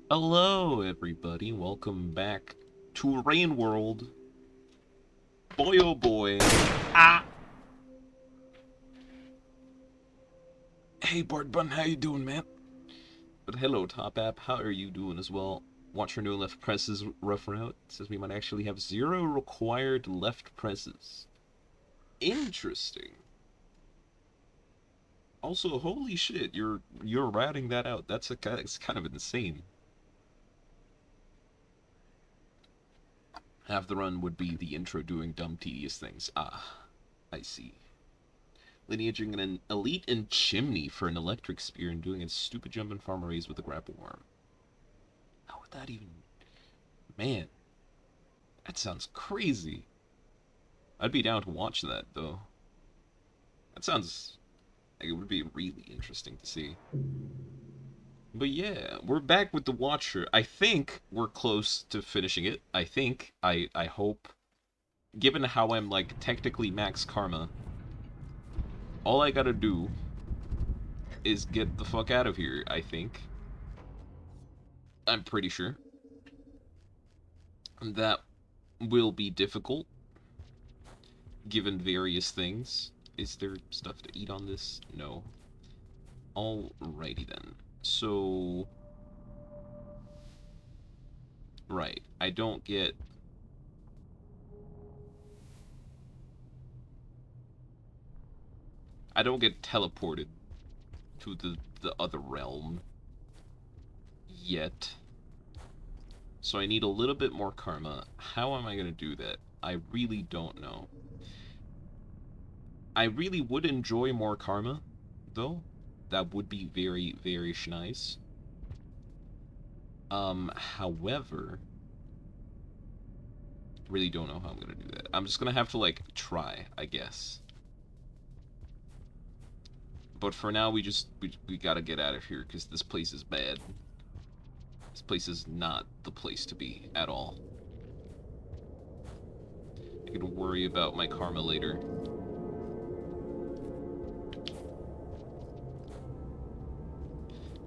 Hello, everybody. Welcome back to Rain World. Boy, oh boy. Ah! Hey, Bart Bun, how you doing, man? But hello, Top App. How are you doing as well? Watch your new left presses rough route. It says we might actually have 0 required left presses. Interesting. Also, holy shit, you're ratting that out. It's kind of insane. Half the run would be the intro doing dumb, tedious things. Ah, I see. Lineaging an elite in chimney for an electric spear and doing a stupid jump and farm arrays with a grapple worm. How would that even... Man, that sounds crazy. I'd be down to watch that, though. That sounds like it would be really interesting to see. But yeah, we're back with the Watcher. I think we're close to finishing it. I think. I hope. Given how I'm, like, technically max karma, all I gotta do is get the fuck out of here, I think. I'm pretty sure. That will be difficult, given various things. Is there stuff to eat on this? No. Alrighty then. So... Right. I don't get... teleported to the other realm yet. So I need a little bit more karma. How am I going to do that? I really don't know. I really would enjoy more karma, though. That would be very, very nice. However, really don't know how I'm gonna do that. I'm just gonna have to, like, try, I guess. But for now, we gotta get out of here, because this place is bad. This place is not the place to be, at all. I can worry about my karma later.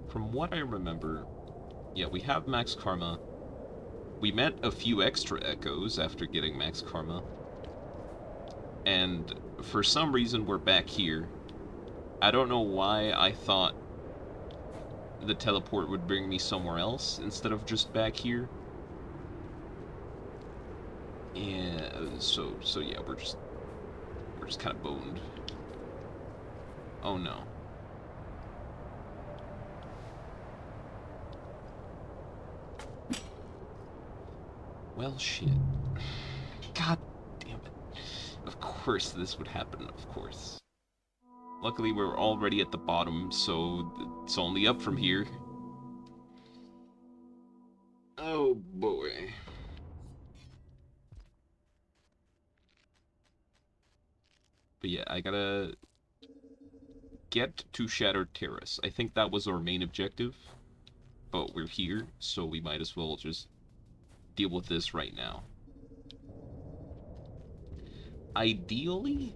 From what I remember, yeah, we have max karma. We met a few extra echoes after getting max karma. And for some reason, we're back here. I don't know why I thought the teleport would bring me somewhere else instead of just back here. Yeah, so yeah, we're just kind of boned. Oh no. Well, shit. God damn it. Of course this would happen, of course. Luckily, we're already at the bottom, so it's only up from here. Oh boy. But yeah, I gotta get to Shattered Terrace. I think that was our main objective. But we're here, so we might as well just deal with this right now. Ideally,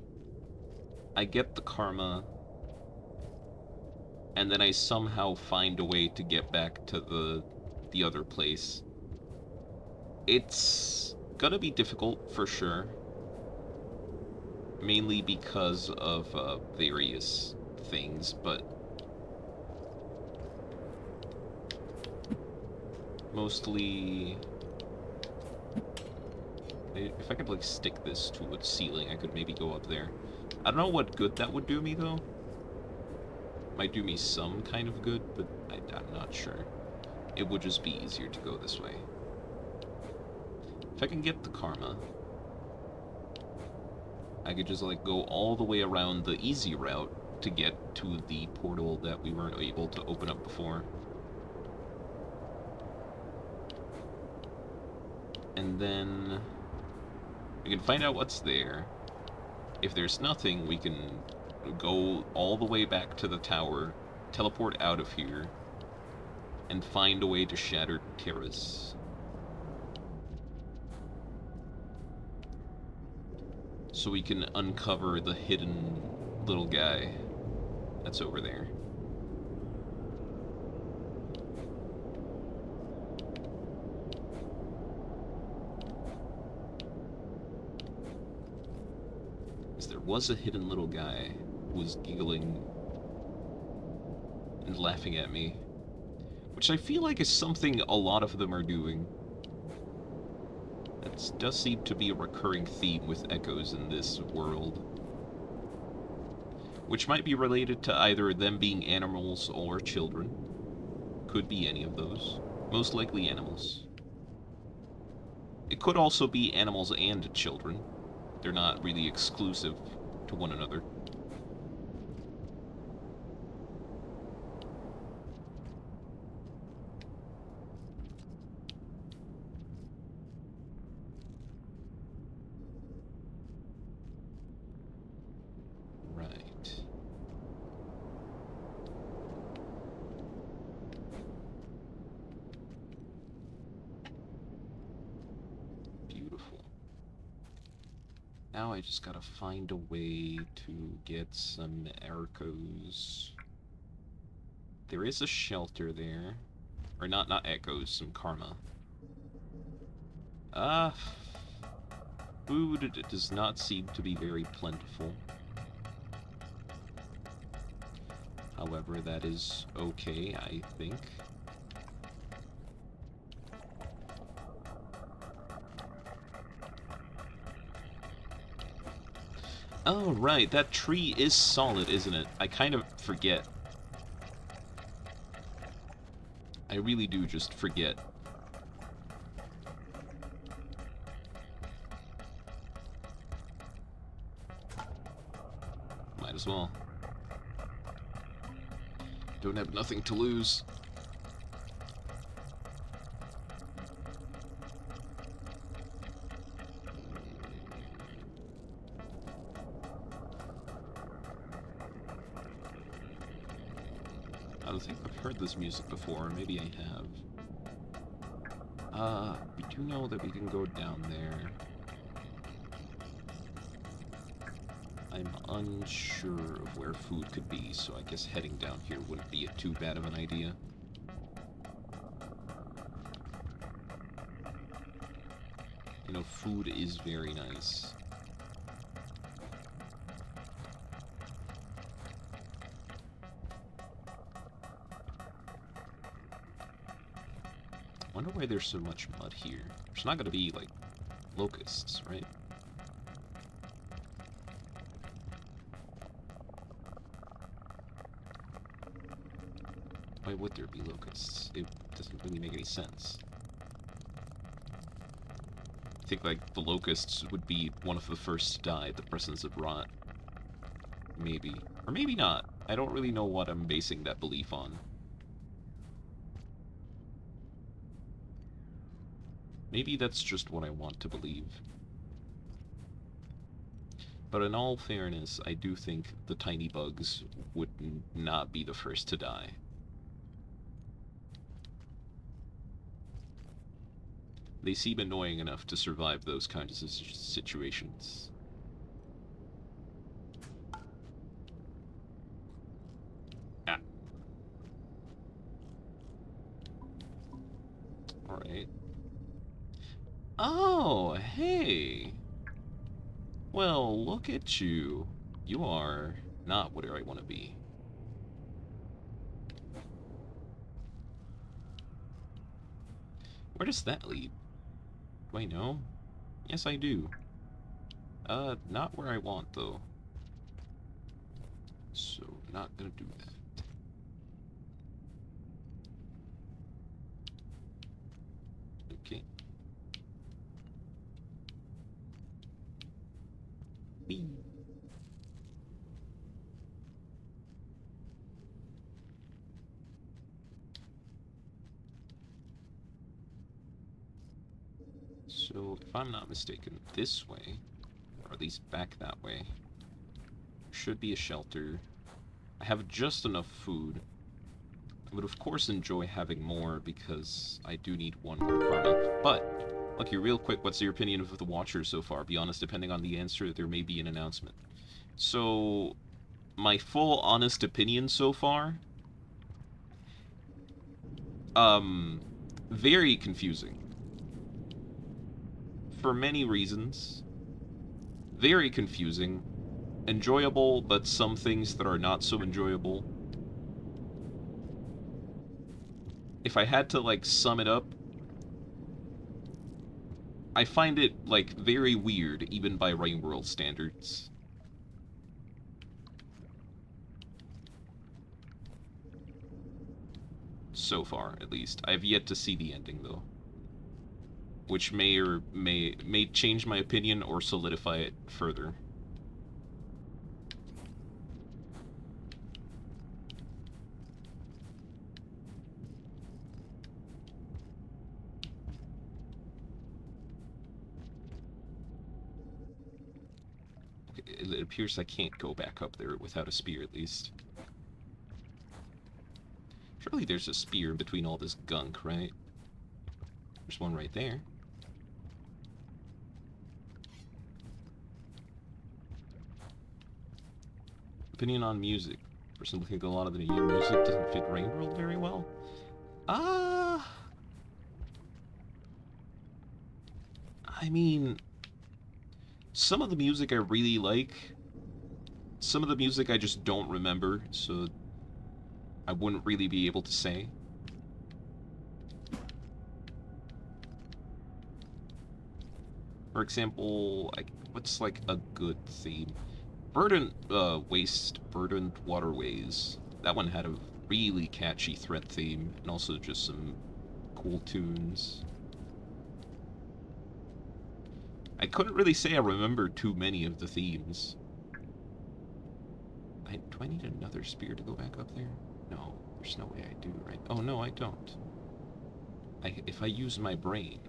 I get the karma, and then I somehow find a way to get back to the other place. It's gonna be difficult, for sure. Mainly because of various things, but mostly... If I could, like, stick this to a ceiling, I could maybe go up there. I don't know what good that would do me, though. Might do me some kind of good, but I'm not sure. It would just be easier to go this way. If I can get the karma, I could just, like, go all the way around the easy route to get to the portal that we weren't able to open up before. And then we can find out what's there. If there's nothing, we can go all the way back to the tower, teleport out of here, and find a way to Shattered Terrace. So we can uncover the hidden little guy that's over there. There was a hidden little guy who was giggling and laughing at me, which I feel like is something a lot of them are doing. That does seem to be a recurring theme with echoes in this world, which might be related to either them being animals or children. Could be any of those. Most likely animals. It could also be animals and children. They're not really exclusive to one another. Right. Beautiful. Now I just gotta find a way to get some echoes. There is a shelter there. Or not echoes, some karma. Food does not seem to be very plentiful. However, that is okay, I think. Oh, right, that tree is solid, isn't it? I kind of forget. I really do just forget. Might as well. Don't have nothing to lose. I don't think I've heard this music before, maybe I have. We do know that we can go down there. I'm unsure of where food could be, so I guess heading down here wouldn't be too bad of an idea. You know, food is very nice. I wonder why there's so much mud here. There's not gonna be, like, locusts, right? Why would there be locusts? It doesn't really make any sense. I think, like, the locusts would be one of the first to die at the presence of rot. Maybe. Or maybe not. I don't really know what I'm basing that belief on. Maybe that's just what I want to believe. But in all fairness, I do think the tiny bugs would not be the first to die. They seem annoying enough to survive those kinds of situations. Ah. Alright. Oh, hey! Well, look at you. You are not where I want to be. Where does that lead? Do I know? Yes, I do. Not where I want, though. So, not gonna do that. Okay. Whee! So, if I'm not mistaken, this way, or at least back that way, should be a shelter. I have just enough food. I would of course enjoy having more because I do need one more karma. But, Lucky, real quick, what's your opinion of the Watchers so far? Be honest, depending on the answer, there may be an announcement. So, my full honest opinion so far, very confusing. For many reasons. Very confusing. enjoyable, but some things that are not so enjoyable. If I had to, like, sum it up, I find it, like, very weird, even by Rain World standards. So far, at least. I've yet to see the ending, though. Which may change my opinion or solidify it further. It appears I can't go back up there without a spear, at least. Surely there's a spear in between all this gunk, right? There's one right there. Opinion on music. Personally think a lot of the new music doesn't fit Rain World very well. I mean, some of the music I really like. Some of the music I just don't remember, so I wouldn't really be able to say. For example, what's like a good theme? Verdant Waterways. That one had a really catchy threat theme, and also just some cool tunes. I couldn't really say I remember too many of the themes. Do I need another spear to go back up there? No, there's no way I do, right? Oh, no, I don't. If I use my brain...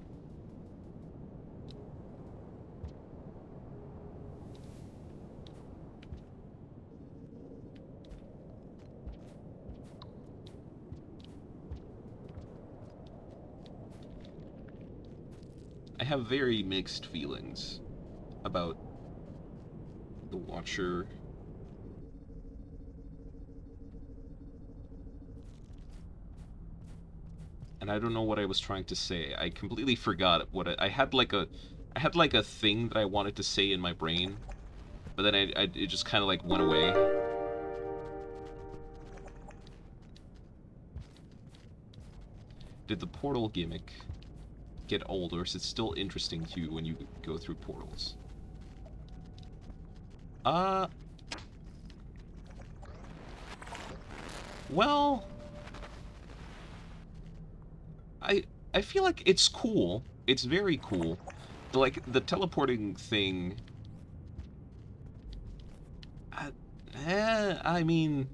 I have very mixed feelings about the Watcher. And I don't know what I was trying to say. I completely forgot what I had like a thing that I wanted to say in my brain, but then it just kind of like went away. Did the portal gimmick get old, or is it still interesting to you when you go through portals? Well, I feel like it's cool. It's very cool. Like, the teleporting thing... I mean...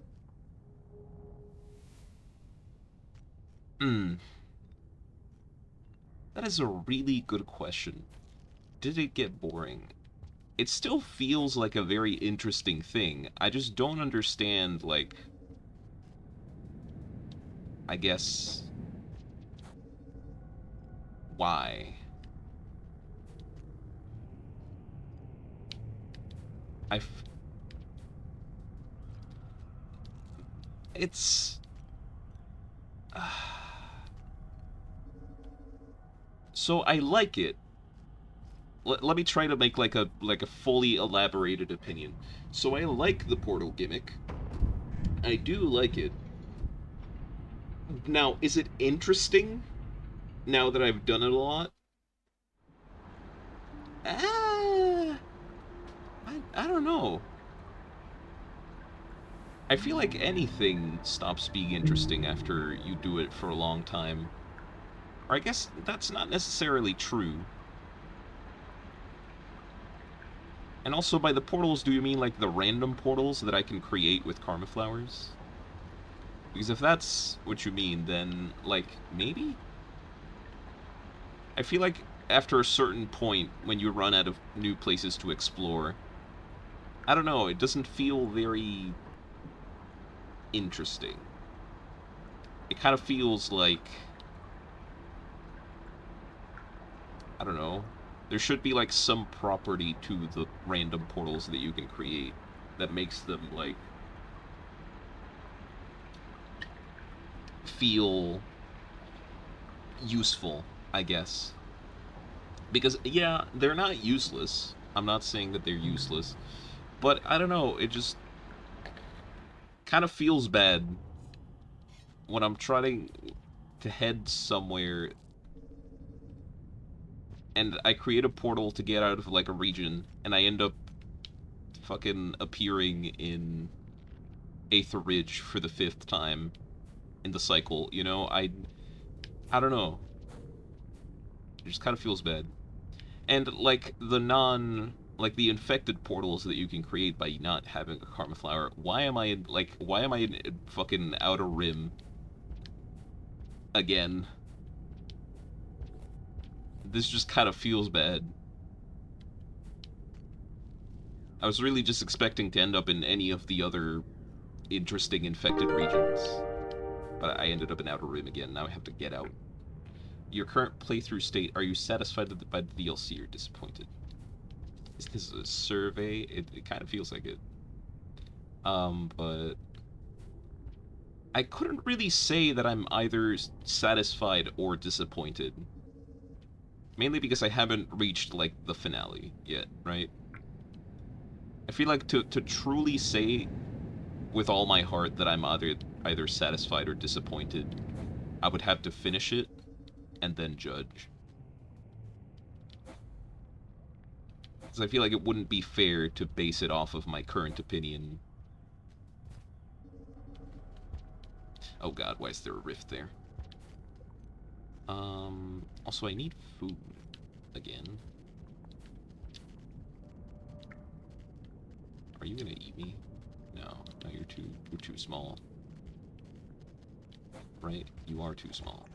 That is a really good question. Did it get boring? It still feels like a very interesting thing. I just don't understand, like... I guess... why? It's... So I like it. Let me try to make like a fully elaborated opinion. So I like the portal gimmick. I do like it. Now, is it interesting? Now that I've done it a lot? I don't know. I feel like anything stops being interesting after you do it for a long time. Or I guess that's not necessarily true. And also, by the portals, do you mean like the random portals that I can create with karma flowers? Because if that's what you mean, then, like, maybe? I feel like after a certain point, when you run out of new places to explore, I don't know, it doesn't feel very interesting. It kind of feels like, I don't know, there should be like some property to the random portals that you can create that makes them like feel useful, I guess. Because yeah, they're not useless. I'm not saying that they're useless. But I don't know, it just kind of feels bad when I'm trying to head somewhere and I create a portal to get out of like a region and I end up fucking appearing in Aether Ridge for the 5th time in the cycle, you know? I don't know. It just kind of feels bad. And like the infected portals that you can create by not having a Karma Flower. Why am I in fucking Outer Rim again? This just kind of feels bad. I was really just expecting to end up in any of the other interesting infected regions. But I ended up in Outer Rim again. Now I have to get out. Your current playthrough state, are you satisfied by the DLC or disappointed? Is this a survey? It kind of feels like it. But I couldn't really say that I'm either satisfied or disappointed. Mainly because I haven't reached, like, the finale yet, right? I feel like to truly say with all my heart that I'm either satisfied or disappointed, I would have to finish it and then judge. Because I feel like it wouldn't be fair to base it off of my current opinion. Oh god, why is there a rift there? Also I need food again. Are you gonna eat me? No, you're too small. Right? You are too small.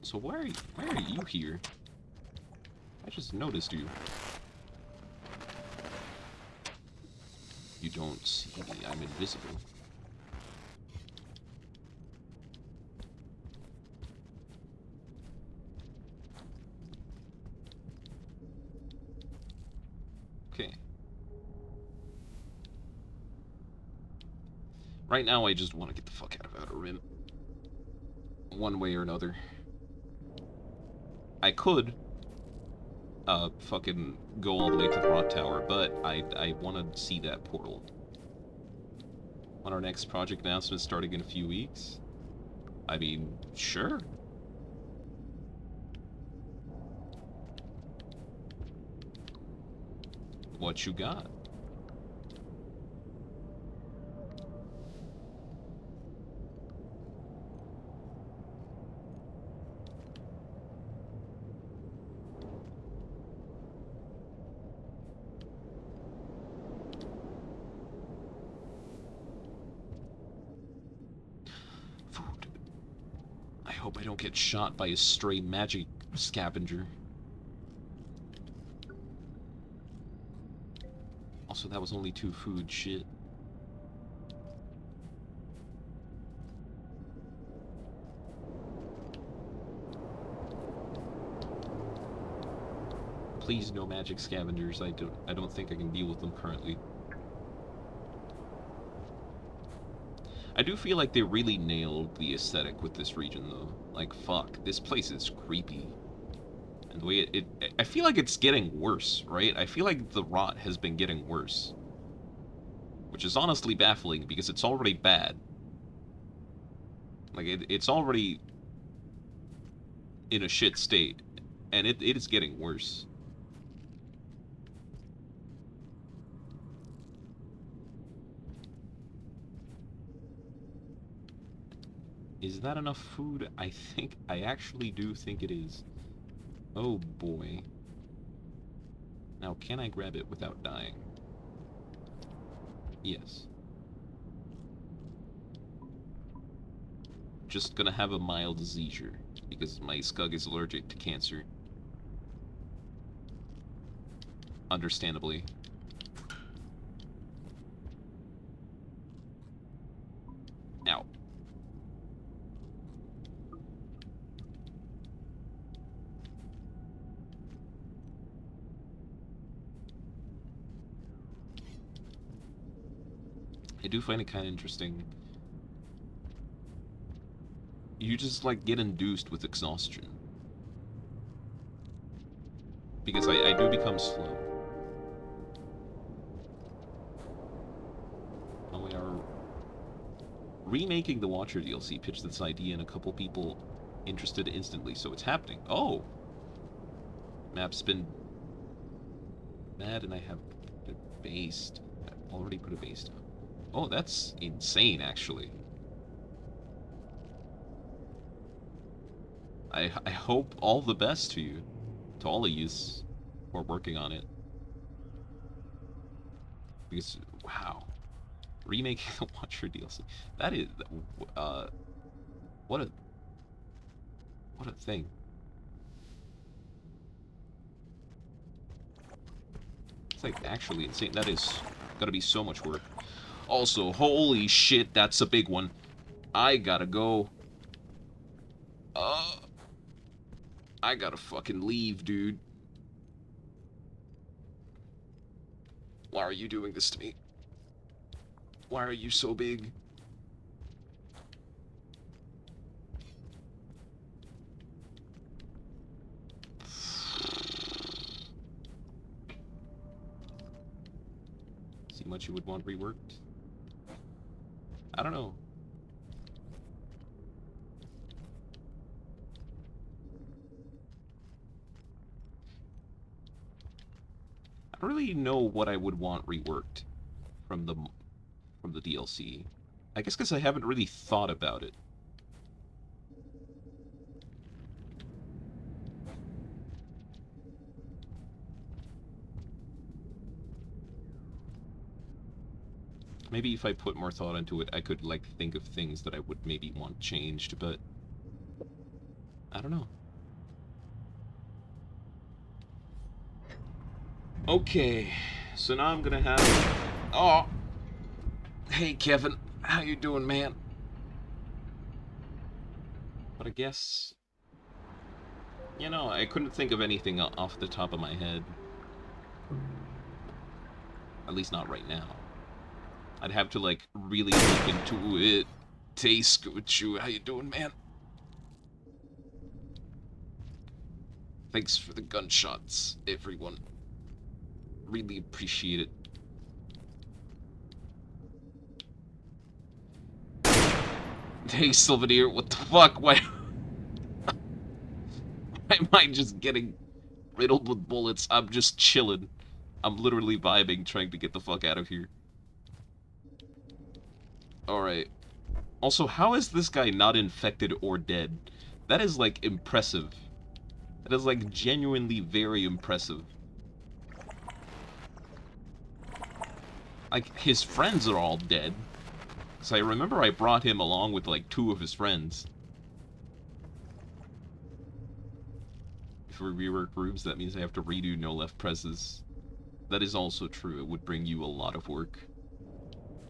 So why are you here? I just noticed you. You don't see me, I'm invisible. Okay. Right now I just want to get the fuck out of Outer Rim. One way or another. I could fucking go all the way to the Rot Tower, but I want to see that portal. On our next project announcement starting in a few weeks? I mean, sure. What you got? I hope I don't get shot by a stray magic scavenger. Also, that was only 2 food, shit. Please, no magic scavengers. I don't think I can deal with them currently. I do feel like they really nailed the aesthetic with this region, though. Like, fuck, this place is creepy. And the way I feel like it's getting worse, right? I feel like the rot has been getting worse. Which is honestly baffling, because it's already bad. Like, it's already in a shit state. And it is getting worse. Is that enough food? I actually do think it is. Oh boy. Now, can I grab it without dying? Yes. Just gonna have a mild seizure, because my scug is allergic to cancer. Understandably. Ow. I do find it kind of interesting. You just, like, get induced with exhaustion. Because I do become slow. Remaking the Watcher DLC pitched this idea and a couple people interested instantly, so it's happening. Oh! Map's been mad and I have it based. I've already put a base down. Oh, that's insane, actually. I hope all the best to you. To all of yous who are working on it. Because, wow. Remaking the Watcher DLC. That is, what a thing. It's like actually insane. That is gotta be so much work. Also, holy shit, that's a big one. I gotta go. I gotta fucking leave, dude. Why are you doing this to me? Why are you so big? See much you would want reworked? I don't know. I don't really know what I would want reworked from the DLC. I guess because I haven't really thought about it. Maybe if I put more thought into it, I could, like, think of things that I would maybe want changed, but I don't know. Okay, so now I'm gonna have... Oh! Hey, Kevin. How you doing, man? But I guess... You know, I couldn't think of anything off the top of my head. At least not right now. I'd have to, like, really look into it. Taste with you. How you doing, man? Thanks for the gunshots, everyone. Really appreciate it. Hey, Sylvaneer, what the fuck? Why am I just getting riddled with bullets? I'm just chilling. I'm literally vibing, trying to get the fuck out of here. Alright. Also, how is this guy not infected or dead? That is, like, impressive. That is, like, genuinely very impressive. Like, his friends are all dead. So I remember I brought him along with, like, 2 of his friends. If we rework rooms, that means I have to redo no left presses. That is also true. It would bring you a lot of work.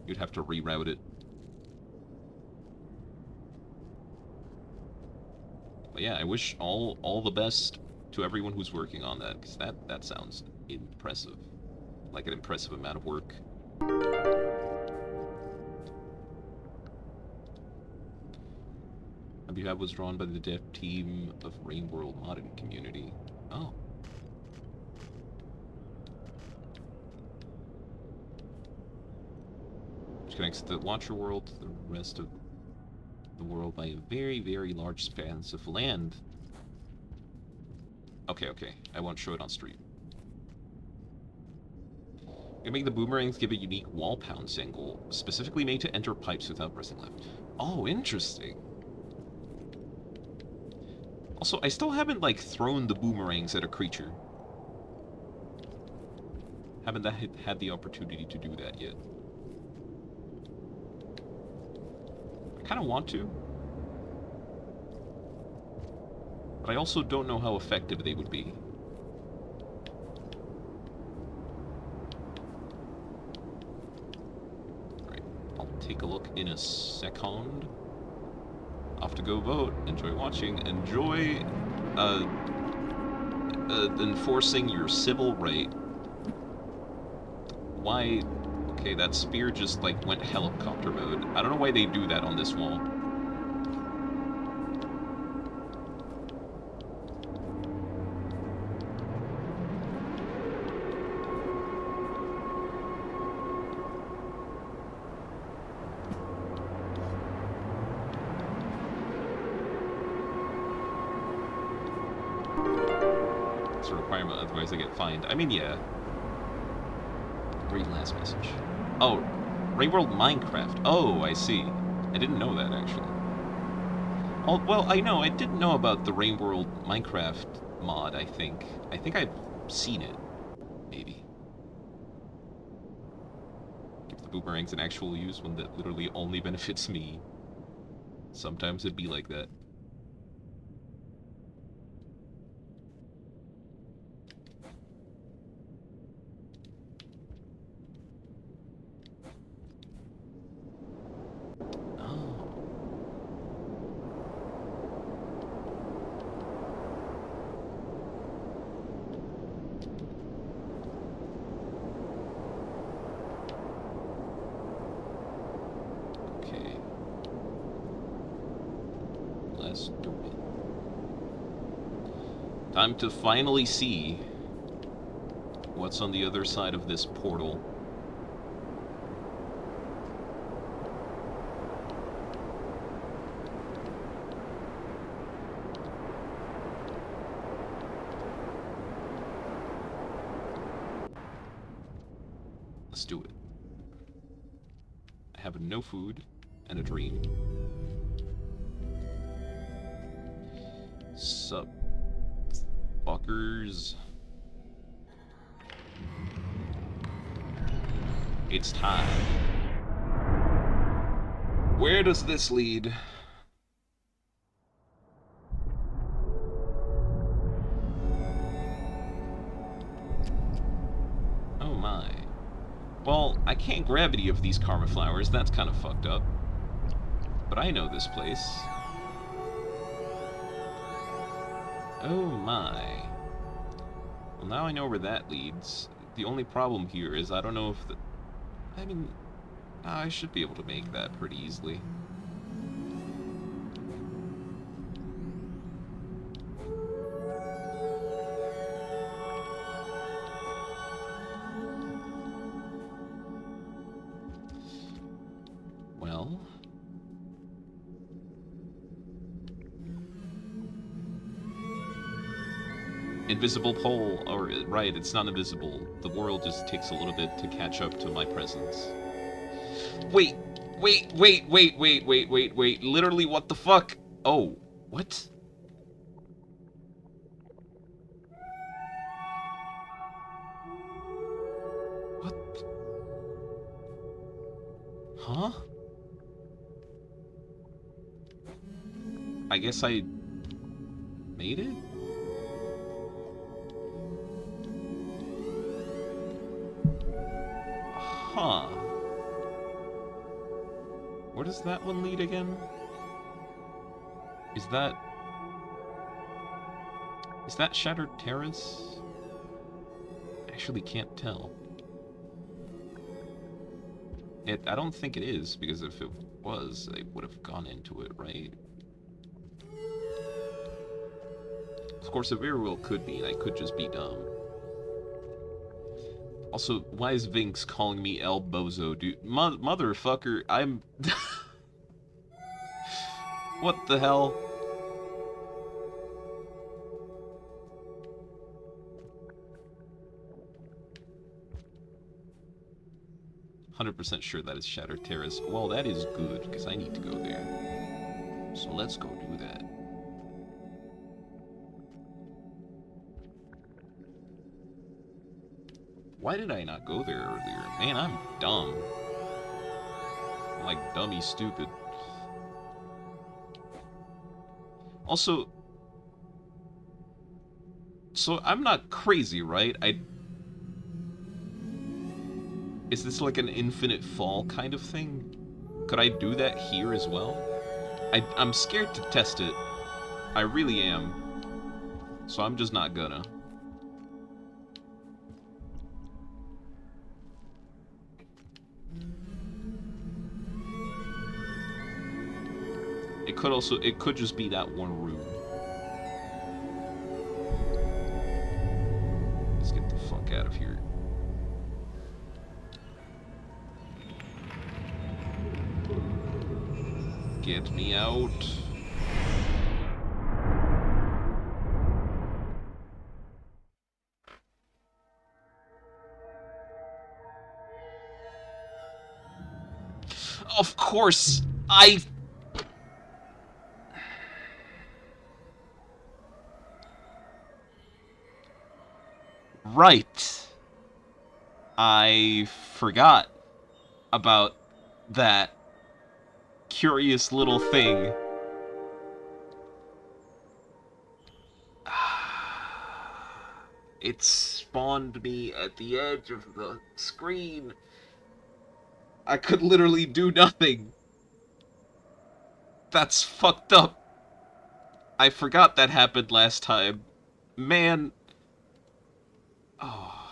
You'd have to reroute it. But yeah, I wish all the best to everyone who's working on that, because that sounds impressive. Like an impressive amount of work. Habitat was drawn by the dev team of Rain World modding community. Oh. Which connects the Watcher world to the rest of the world by a very, very large spans of land. Okay, I won't show it on stream. You make the boomerangs give a unique wall pounce angle, specifically made to enter pipes without pressing left. Oh, interesting. Also, I still haven't, like, thrown the boomerangs at a creature. Haven't had the opportunity to do that yet. I kind of want to. But I also don't know how effective they would be. Alright, I'll take a look in a second. Off to go vote. Enjoy watching. Enjoy enforcing your civil right. Why? Okay, that spear just, like, went helicopter mode. I don't know why they do that on this wall. otherwise I get fined. I mean, yeah. Read last message. Oh, Rainworld Minecraft. Oh, I see. I didn't know that, actually. Oh, well, I know. I didn't know about the Rainworld Minecraft mod, I think. I think I've seen it. Maybe. Give the boomerangs an actual use, one that literally only benefits me. Sometimes it'd be like that. Time to finally see what's on the other side of this portal. Let's do it. I have no food and a dream. Sup, fuckers. It's time. Where does this lead? Oh my. Well, I can't grab any of these karma flowers. That's kind of fucked up. But I know this place. Oh my. Well, now I know where that leads. The only problem here is I don't know if the... I mean, I should be able to make that pretty easily. Well... Invisible pole, or right, it's not invisible. The world just takes a little bit to catch up to my presence. Wait, wait. Literally, what the fuck? Oh, what? What? Huh? I guess I made it? Huh. Where does that one lead again? Is that Shattered Terrace? I actually can't tell. I don't think it is, because if it was, I would have gone into it, right? Of course, it very well could be, and I could just be dumb. Also, why is Vinx calling me El Bozo, dude? Motherfucker, I'm... What the hell? %, sure that is Shattered Terrace. Well, that is good, because I need to go there. So let's go do that. Why did I not go there earlier? Man, I'm dumb. I'm like dummy stupid. Also, so I'm not crazy, right? Is this like an infinite fall kind of thing? Could I do that here as well? I'm scared to test it. I really am. So I'm just not gonna. It could just be that one room. Let's get the fuck out of here. Get me out. Of course, I... Right. I forgot about that curious little thing. It spawned me at the edge of the screen. I could literally do nothing. That's fucked up. I forgot that happened last time. Man. Oh,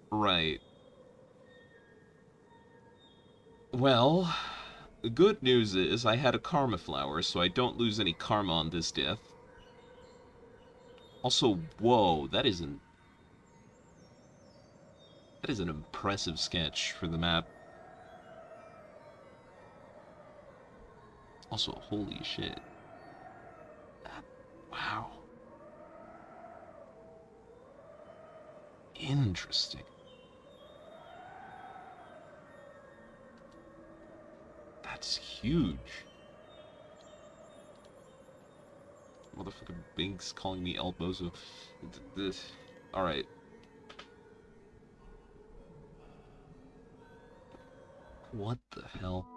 right. Well, the good news is I had a karma flower, so I don't lose any karma on this death. Also, whoa, that is an impressive sketch for the map. Also, holy shit. Wow. Interesting. That's huge. Motherfucking Binks calling me El Bozo. Alright. What the hell?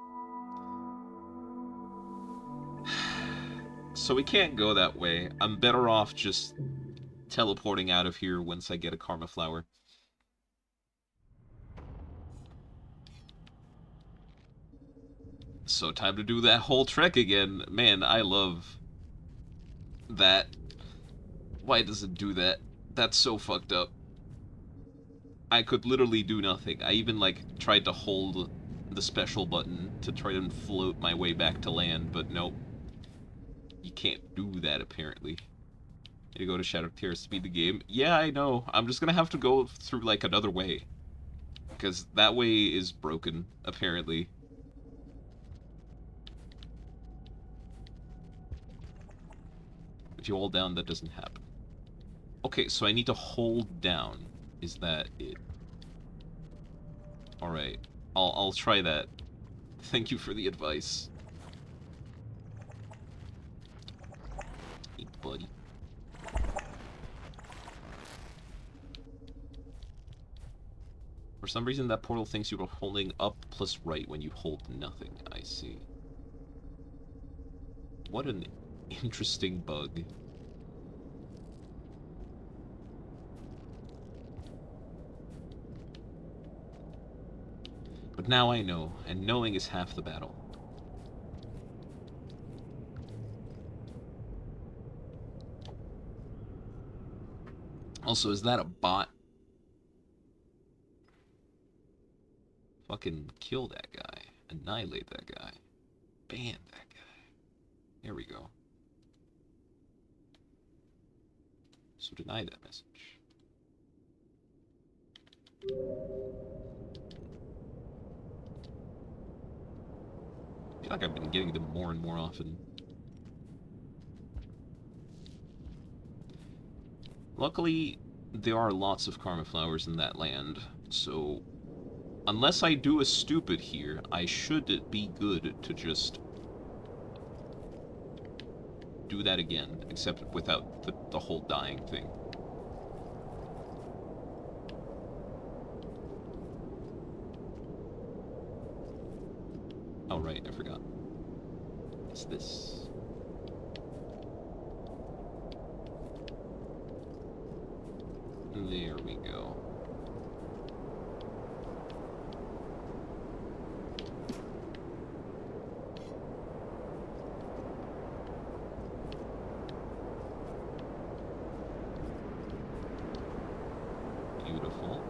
So we can't go that way. I'm better off just teleporting out of here once I get a karma flower. So time to do that whole trek again. Man, I love that. Why does it do that? That's so fucked up. I could literally do nothing. I even, like, tried to hold the special button to try and float my way back to land, but nope. You can't do that, apparently. You go to Shadow Terrace to beat the game. Yeah, I know. I'm just gonna have to go through, like, another way. Because that way is broken, apparently. If you hold down, that doesn't happen. Okay, so I need to hold down. Is that it? Alright. I'll try that. Thank you for the advice. Hey, buddy. For some reason, that portal thinks you are holding up plus right when you hold nothing. I see. What an interesting bug. But now I know, and knowing is half the battle. Also, is that a bot? Fucking kill that guy. Annihilate that guy. Ban that guy. There we go. So deny that message. I feel like I've been getting them more and more often. Luckily, there are lots of karma flowers in that land, so unless I do a stupid here, I should be good to just do that again, except without the whole dying thing. Oh, right, I forgot. It's this. There we go. Beautiful.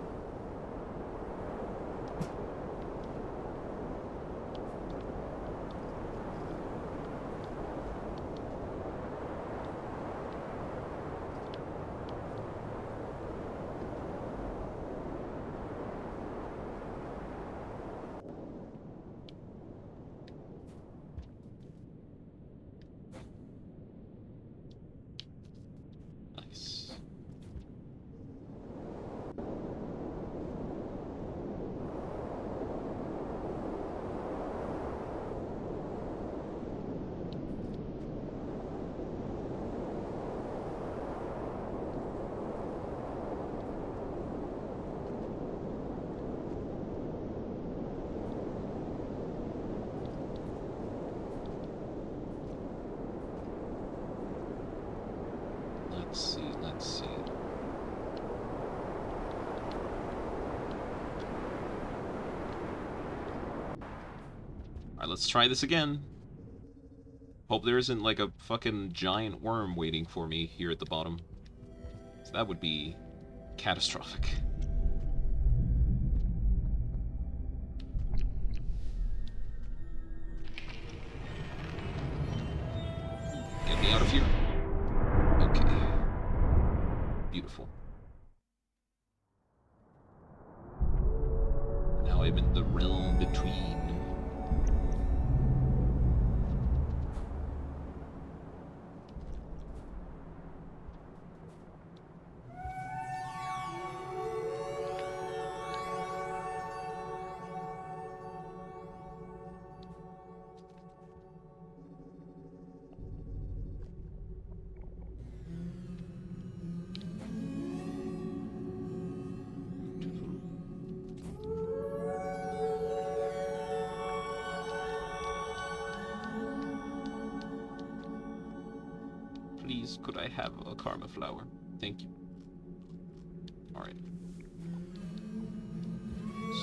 Nice. Alright, let's try this again. Hope there isn't like a fucking giant worm waiting for me here at the bottom. So that would be catastrophic. Get me out of here. Okay. Beautiful. Now I'm in the realm between. Please, could I have a karma flower? Thank you. Alright.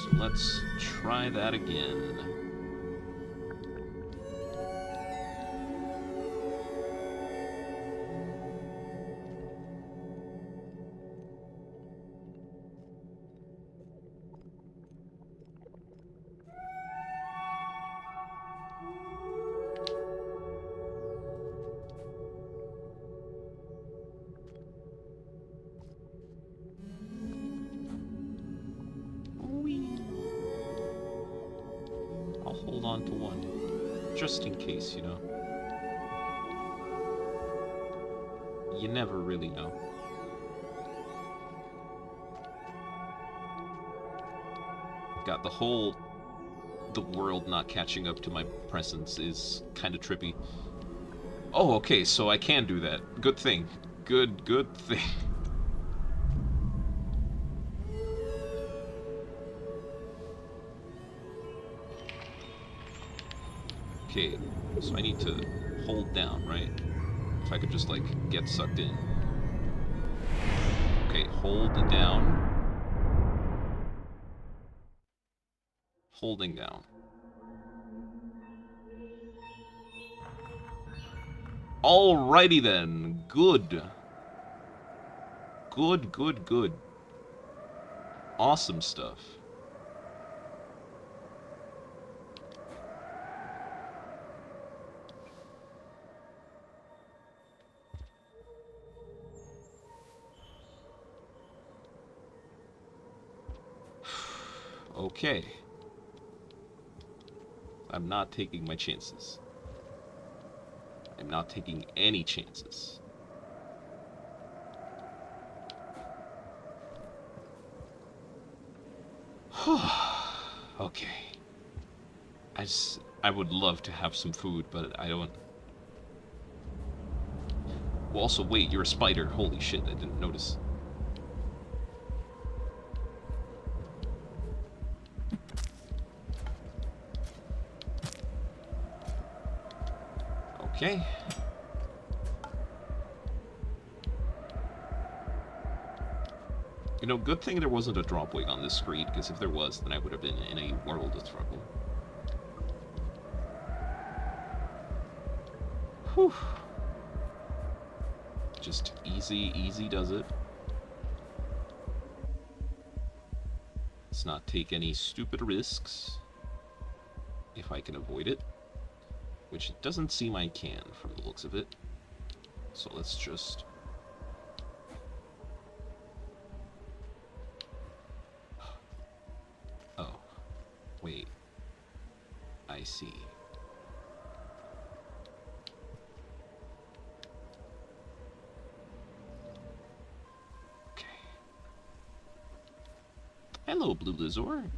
So let's try that again. I'll hold on to one, just in case, you know. You never really know. God, the world not catching up to my presence is kind of trippy. Oh, okay, so I can do that. Good thing. Good thing. Okay, so I need to hold down, right? If I could just, like, get sucked in. Okay, hold down. Holding down. Alrighty then. Good. Good. Awesome stuff. Okay. I'm not taking my chances. I'm not taking any chances. Okay. I would love to have some food, but I don't... Well, also, wait, you're a spider. Holy shit, I didn't notice. Okay. You know, good thing there wasn't a drop wing on this screen, because if there was, then I would have been in a world of trouble. Whew. Just easy does it. Let's not take any stupid risks, if I can avoid it. Which it doesn't seem I can, from the looks of it. So let's just... Oh. Wait. I see. Okay. Hello, Blue Lizor.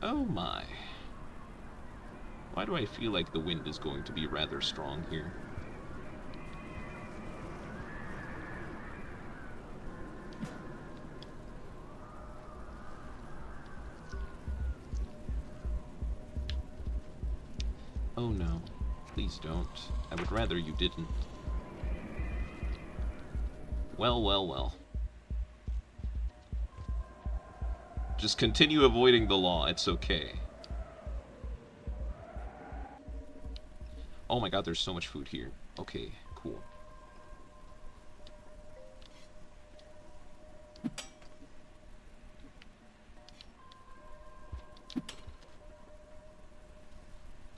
Oh my. Why do I feel like the wind is going to be rather strong here? Oh no. Please don't. I would rather you didn't. Well. Just continue avoiding the law, it's okay. Oh my god, there's so much food here. Okay, cool.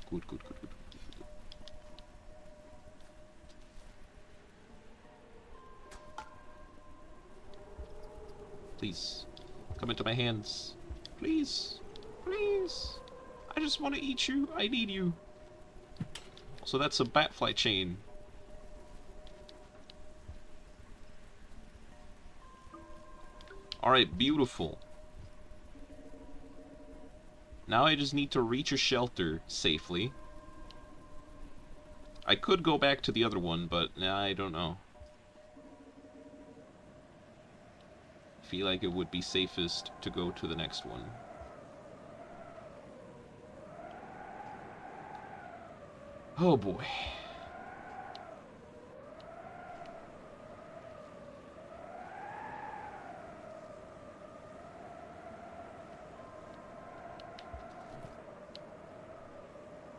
Good, good, good, good. Please, come into my hands. Please, please. I just want to eat you. I need you. So that's a batfly chain. Alright, beautiful. Now I just need to reach a shelter safely. I could go back to the other one, but nah, I don't know. I feel like it would be safest to go to the next one. Oh boy.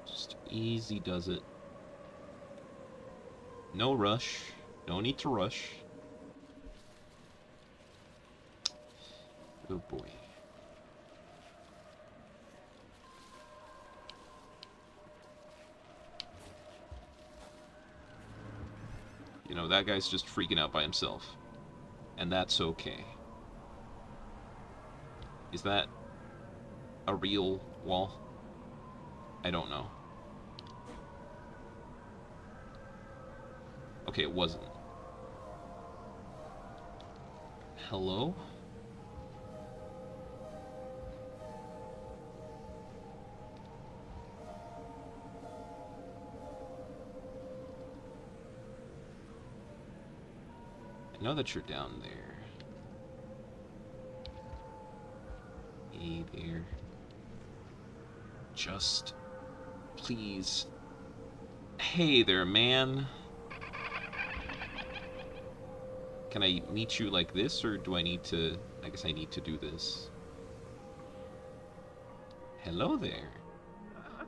Just easy does it. No rush. No need to rush. Oh boy. You know, that guy's just freaking out by himself. And that's okay. Is that a real wall? I don't know. Okay, it wasn't. Hello? I know that you're down there. Hey there. Just... please. Hey there, man. Can I meet you like this, or do I need to... I guess I need to do this. Hello there.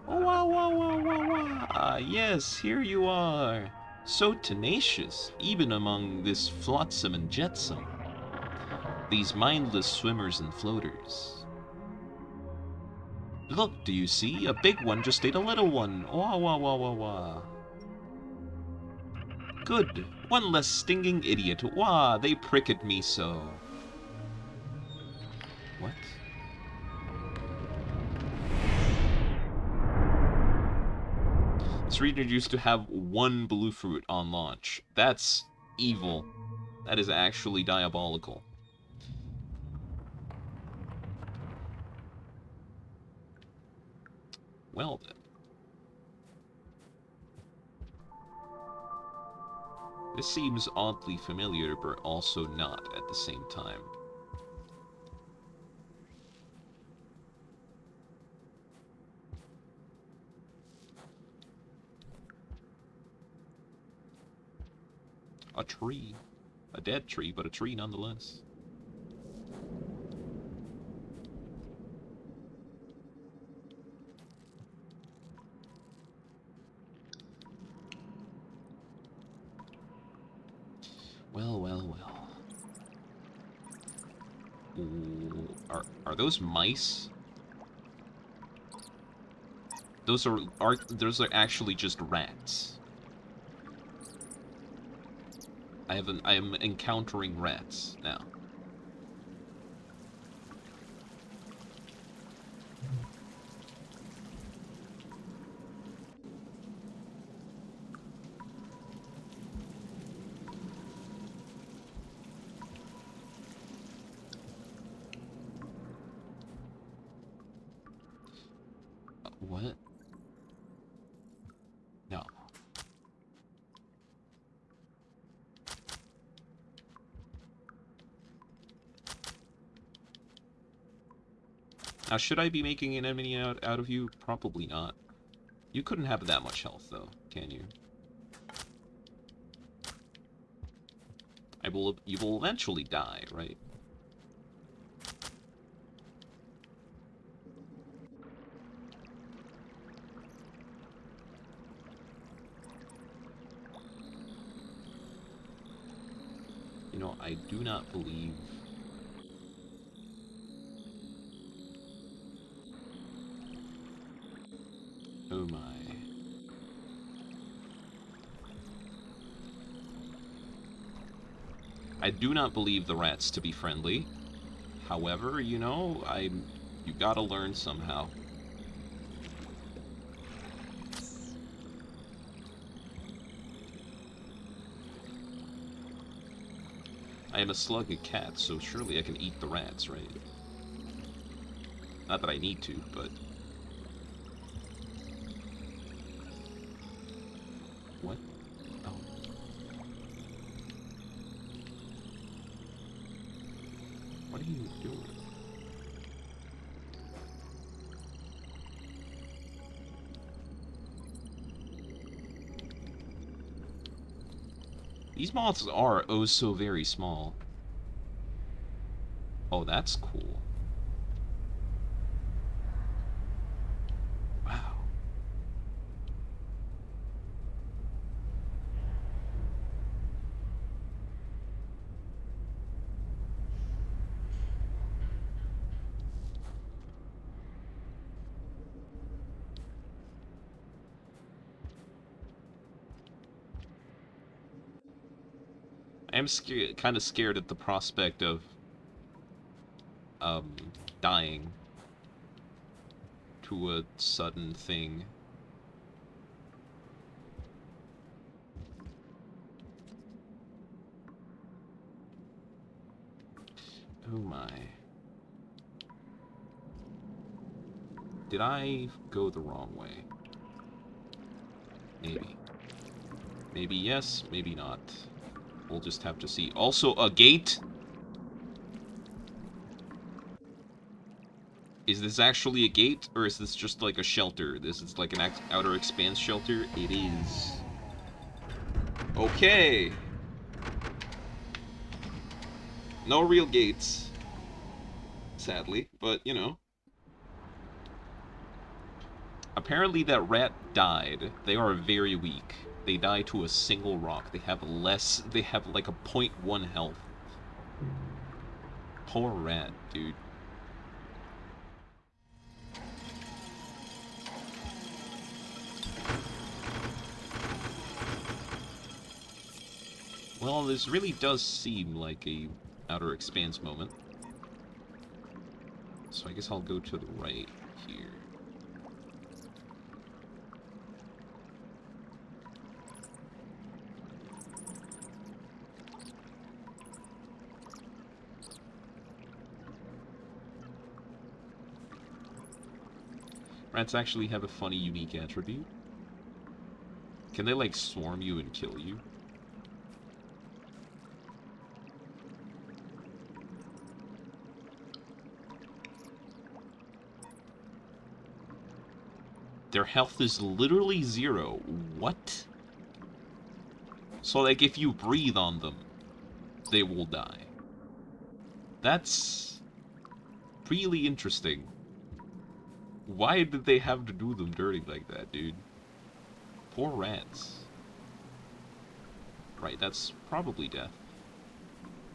Oh, wow, wow, wow, wow, wow. Ah, yes, here you are. So tenacious, even among this flotsam and jetsam. These mindless swimmers and floaters. Look, do you see? A big one just ate a little one. Wah, wah, wah, wah, wah. Good. One less stinging idiot. Wah, they prick at me so. What? This region used to have one blue fruit on launch. That's evil. That is actually diabolical. Well then. This seems oddly familiar, but also not at the same time. A tree. A dead tree, but a tree nonetheless. Well, well, well. Ooh, are those mice? Those are actually just rats. I am encountering rats now. What? No. Now, should I be making an enemy out of you? Probably not. You couldn't have that much health, though, can you? You will eventually die, right? know, I do not believe... Oh my. I do not believe the rats to be friendly. However, you know, you gotta learn somehow. I am a sluggy cat, so surely I can eat the rats, right? Not that I need to, but... What? Oh. What are you doing? These moths are oh so very small. Oh, that's cool. Wow. I am scared, kind of scared at the prospect of um dying to a sudden thing. Oh my. Did I go the wrong way? Maybe. Maybe yes, maybe not. We'll just have to see. Also, a gate? Is this actually a gate, or is this just like a shelter? This is like an outer expanse shelter? It is. Okay. No real gates. Sadly, but, you know. Apparently that rat died. They are very weak. They die to a single rock. They have like a .1 health. Poor rat, dude. Well, this really does seem like a outer expanse moment. So I guess I'll go to the right here. Rats actually have a funny, unique attribute. Can they, like, swarm you and kill you? Their health is literally 0. What? So, like, if you breathe on them, they will die. That's really interesting. Why did they have to do them dirty like that, dude? Poor rats. Right, that's probably death.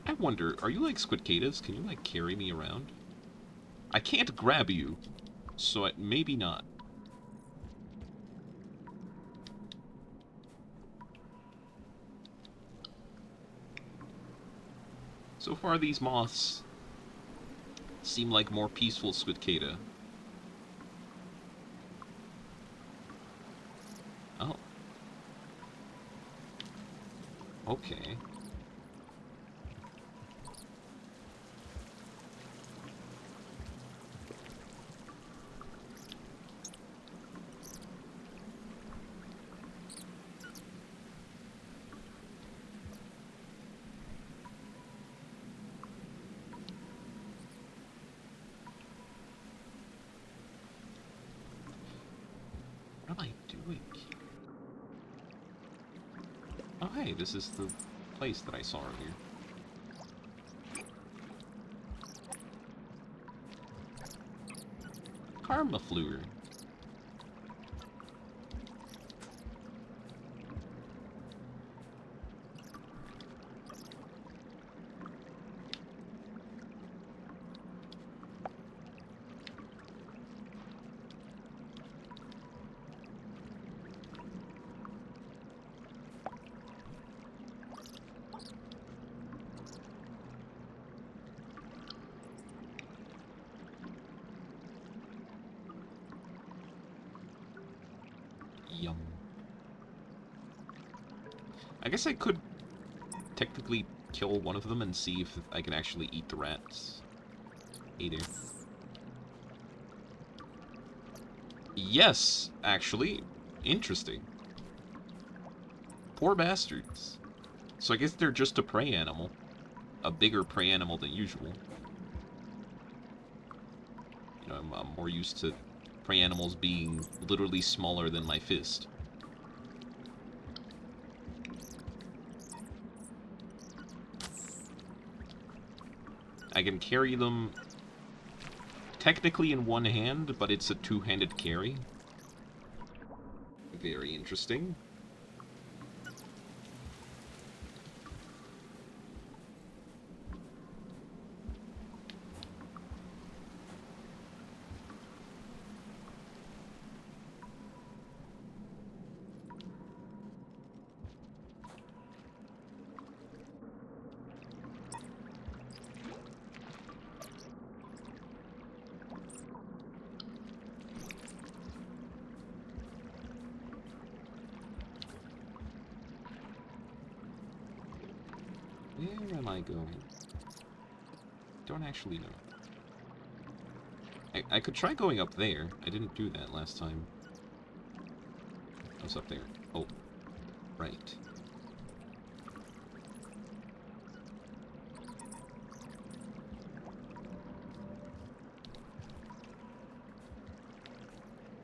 I wonder, are you like squidcadas? Can you, like, carry me around? I can't grab you, so maybe not. So far, these moths seem like more peaceful squidcada. Oh. Okay. What am I doing? Oh, hey, this is the place that I saw earlier. Karma Fleur. Yum. I guess I could technically kill one of them and see if I can actually eat the rats. Hey there. Yes, actually. Interesting. Poor bastards. So I guess they're just a prey animal. A bigger prey animal than usual. You know, I'm more used to prey animals being literally smaller than my fist. I can carry them technically in one hand, but it's a two-handed carry. Very interesting. Where am I going? Don't actually know. I could try going up there. I didn't do that last time. What's up there? Oh, right.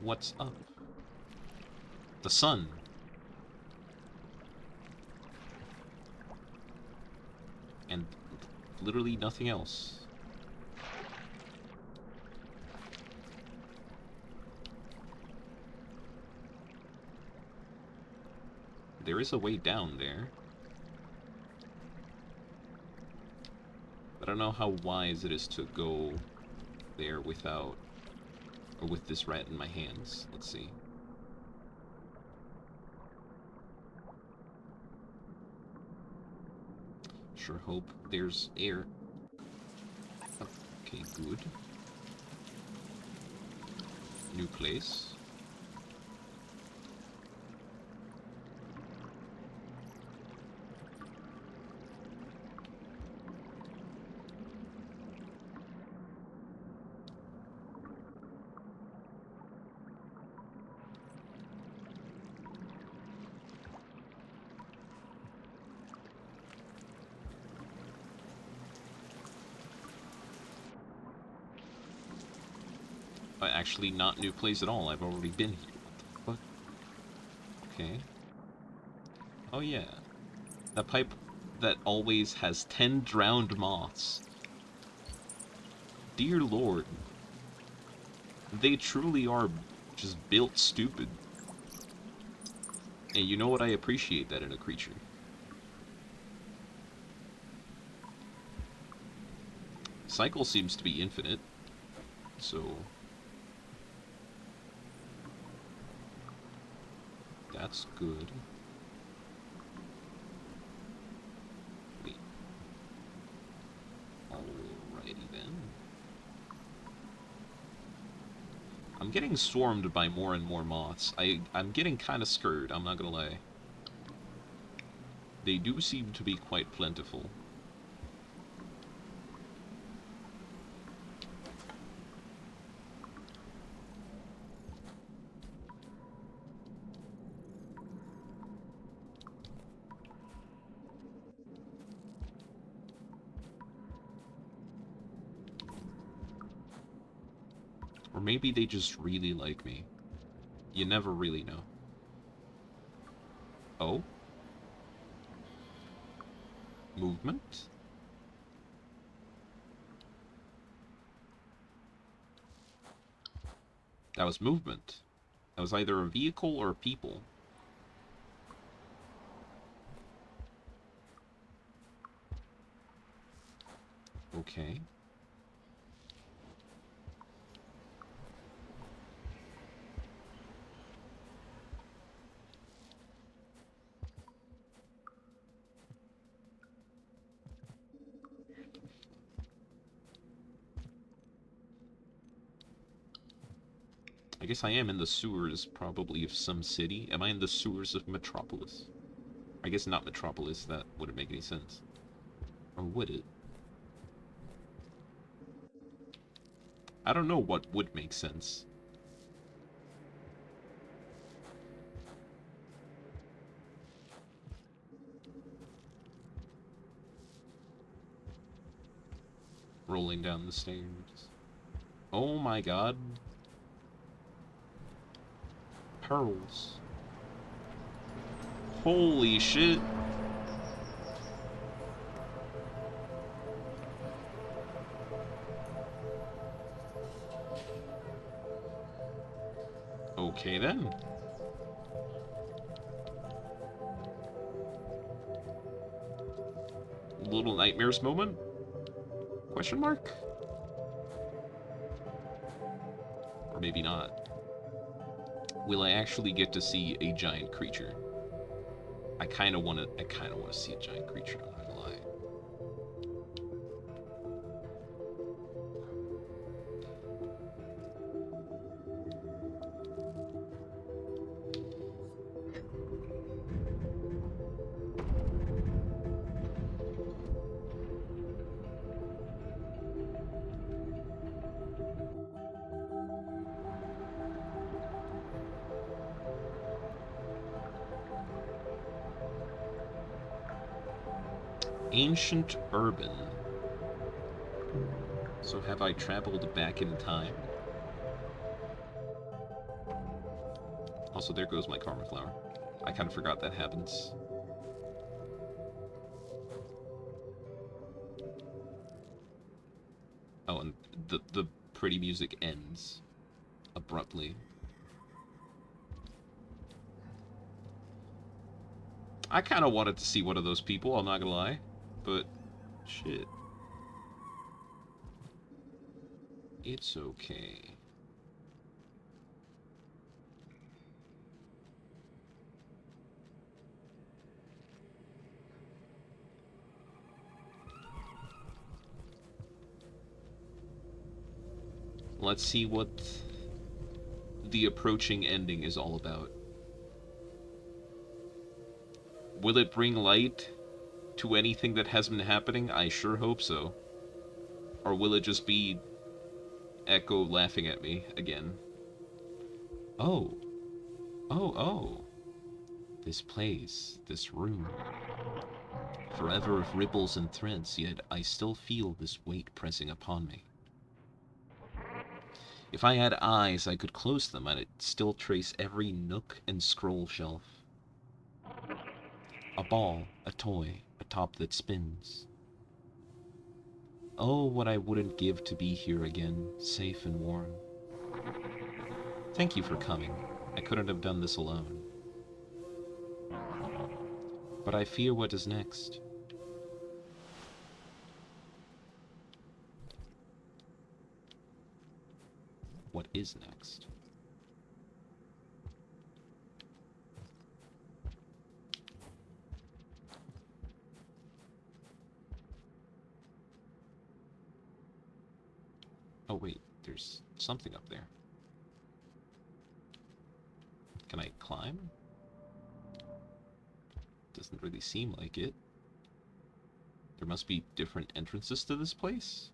What's up? The sun. And literally nothing else. There is a way down there. But I don't know how wise it is to go there without... or with this rat in my hands. Let's see. Sure hope there's air. Okay, good. New place. Actually, not new place at all. I've already been here. What the fuck? Okay. Oh yeah. That pipe that always has 10 drowned moths. Dear Lord. They truly are just built stupid. And you know what? I appreciate that in a creature. Cycle seems to be infinite. So... that's good. Wait. Alrighty then. I'm getting swarmed by more and more moths. I'm getting kind of scared, I'm not gonna lie. They do seem to be quite plentiful. Or maybe they just really like me. You never really know. Oh? Movement? That was movement. That was either a vehicle or people. Okay. I guess I am in the sewers, probably, of some city. Am I in the sewers of Metropolis? I guess not Metropolis, that wouldn't make any sense. Or would it? I don't know what would make sense. Rolling down the stairs. Oh my god. Pearls. Holy shit. Okay then. Little nightmares moment? Question mark? Or maybe not. Will I actually get to see a giant creature? I kinda wanna see a giant creature, I'm not gonna lie. Ancient Urban. So have I traveled back in time? Also, there goes my karma flower. I kind of forgot that happens. Oh, and the pretty music ends abruptly. I kind of wanted to see one of those people, I'm not gonna lie. But, shit. It's okay. Let's see what the approaching ending is all about. Will it bring light to anything that has been happening? I sure hope so. Or will it just be Echo laughing at me again? Oh. Oh. This place, this room. Forever of ripples and threads, yet I still feel this weight pressing upon me. If I had eyes, I could close them, and I'd still trace every nook and scroll shelf. A ball, a toy, a top that spins. Oh, what I wouldn't give to be here again, safe and warm. Thank you for coming. I couldn't have done this alone. But I fear what is next. What is next? Oh wait, there's something up there. Can I climb? Doesn't really seem like it. There must be different entrances to this place?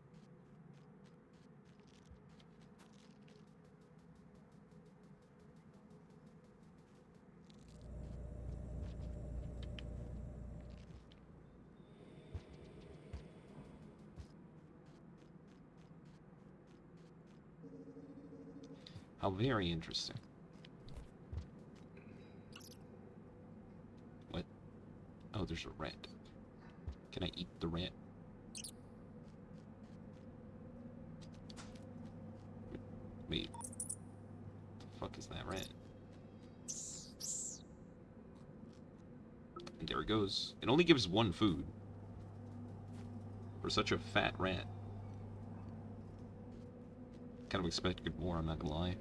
How very interesting. What? Oh, there's a rat. Can I eat the rat? Wait. What the fuck is that rat? And there it goes. It only gives one food. For such a fat rat. Kind of expected more, I'm not gonna lie.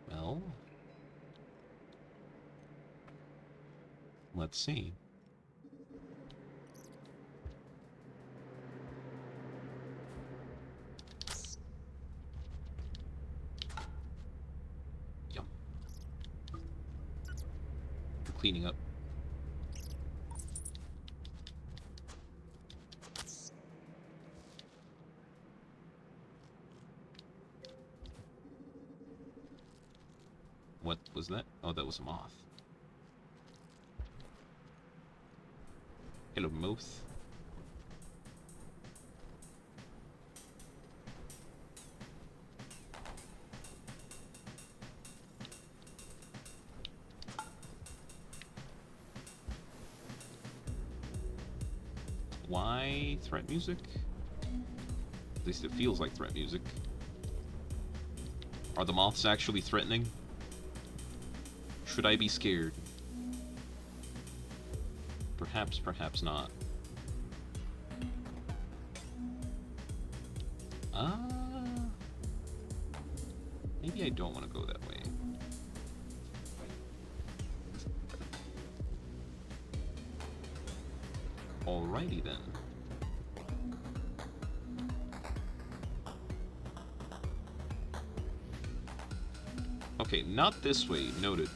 Well, let's see. cleaning up. What was that? Oh, that was a moth. Hello, moth. Why threat music? At least it feels like threat music. Are the moths actually threatening? Should I be scared? Perhaps, perhaps not. Maybe I don't want to go that way. Alrighty then. Okay, not this way, noted.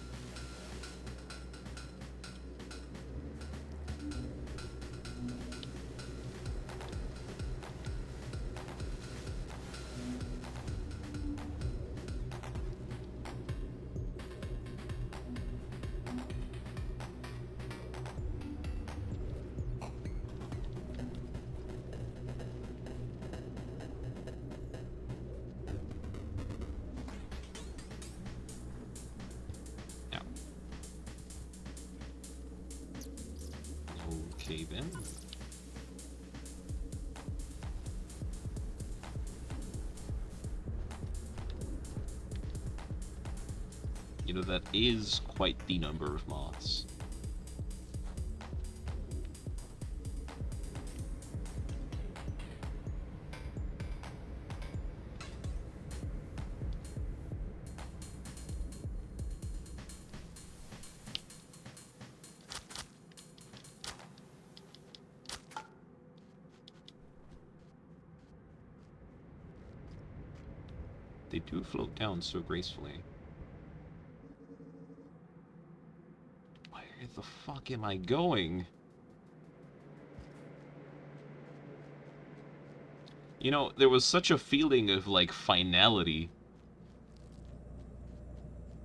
Okay then. You know, that is quite the number of moths. They do float down so gracefully. Where the fuck am I going? You know, there was such a feeling of, like, finality.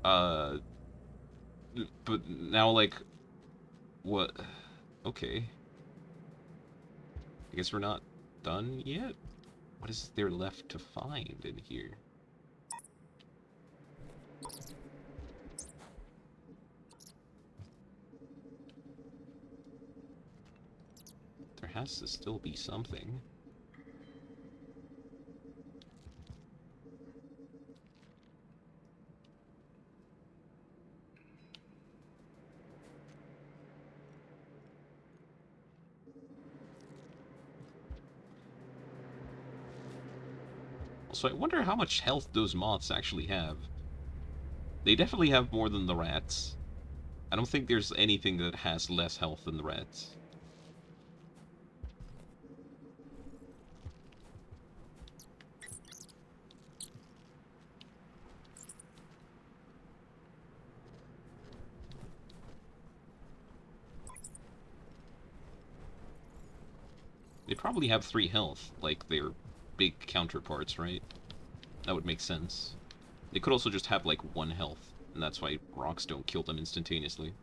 But now, like, what? Okay. I guess we're not done yet? What is there left to find in here? There has to still be something. So I wonder how much health those moths actually have. They definitely have more than the rats. I don't think there's anything that has less health than the rats. They probably have 3 health, like their big counterparts, right? That would make sense. They could also just have, like, 1 health, and that's why rocks don't kill them instantaneously.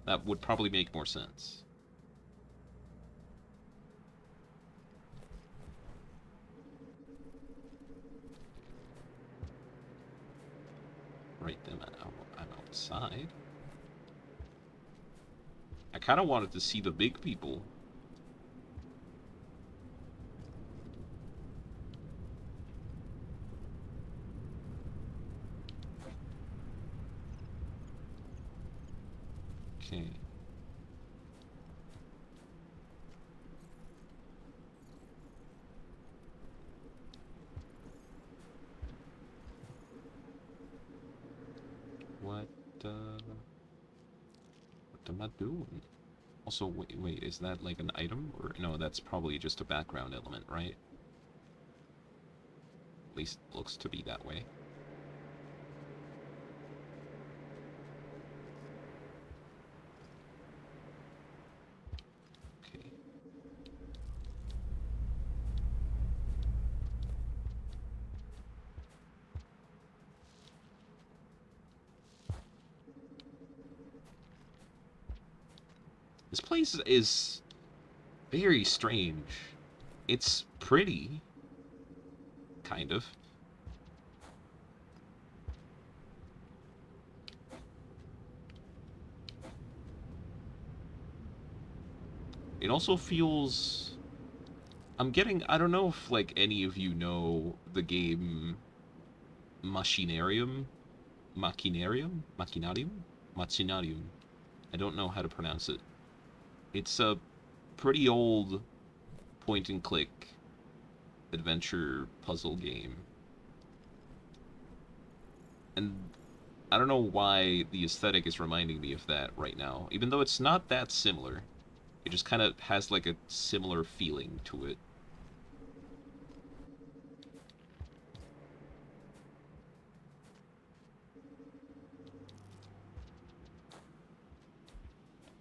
That would probably make more sense. Right then, I'm outside. I kind of wanted to see the big people. Okay. What am I doing? Also, wait, is that like an item? Or no, that's probably just a background element, right? At least looks to be that way. This place is very strange. It's pretty, kind of. It also feels... I don't know if, like, any of you know the game Machinarium? Machinarium? Machinarium. I don't know how to pronounce it. It's a pretty old point-and-click adventure puzzle game. And I don't know why the aesthetic is reminding me of that right now. Even though it's not that similar. It just kind of has, like, a similar feeling to it.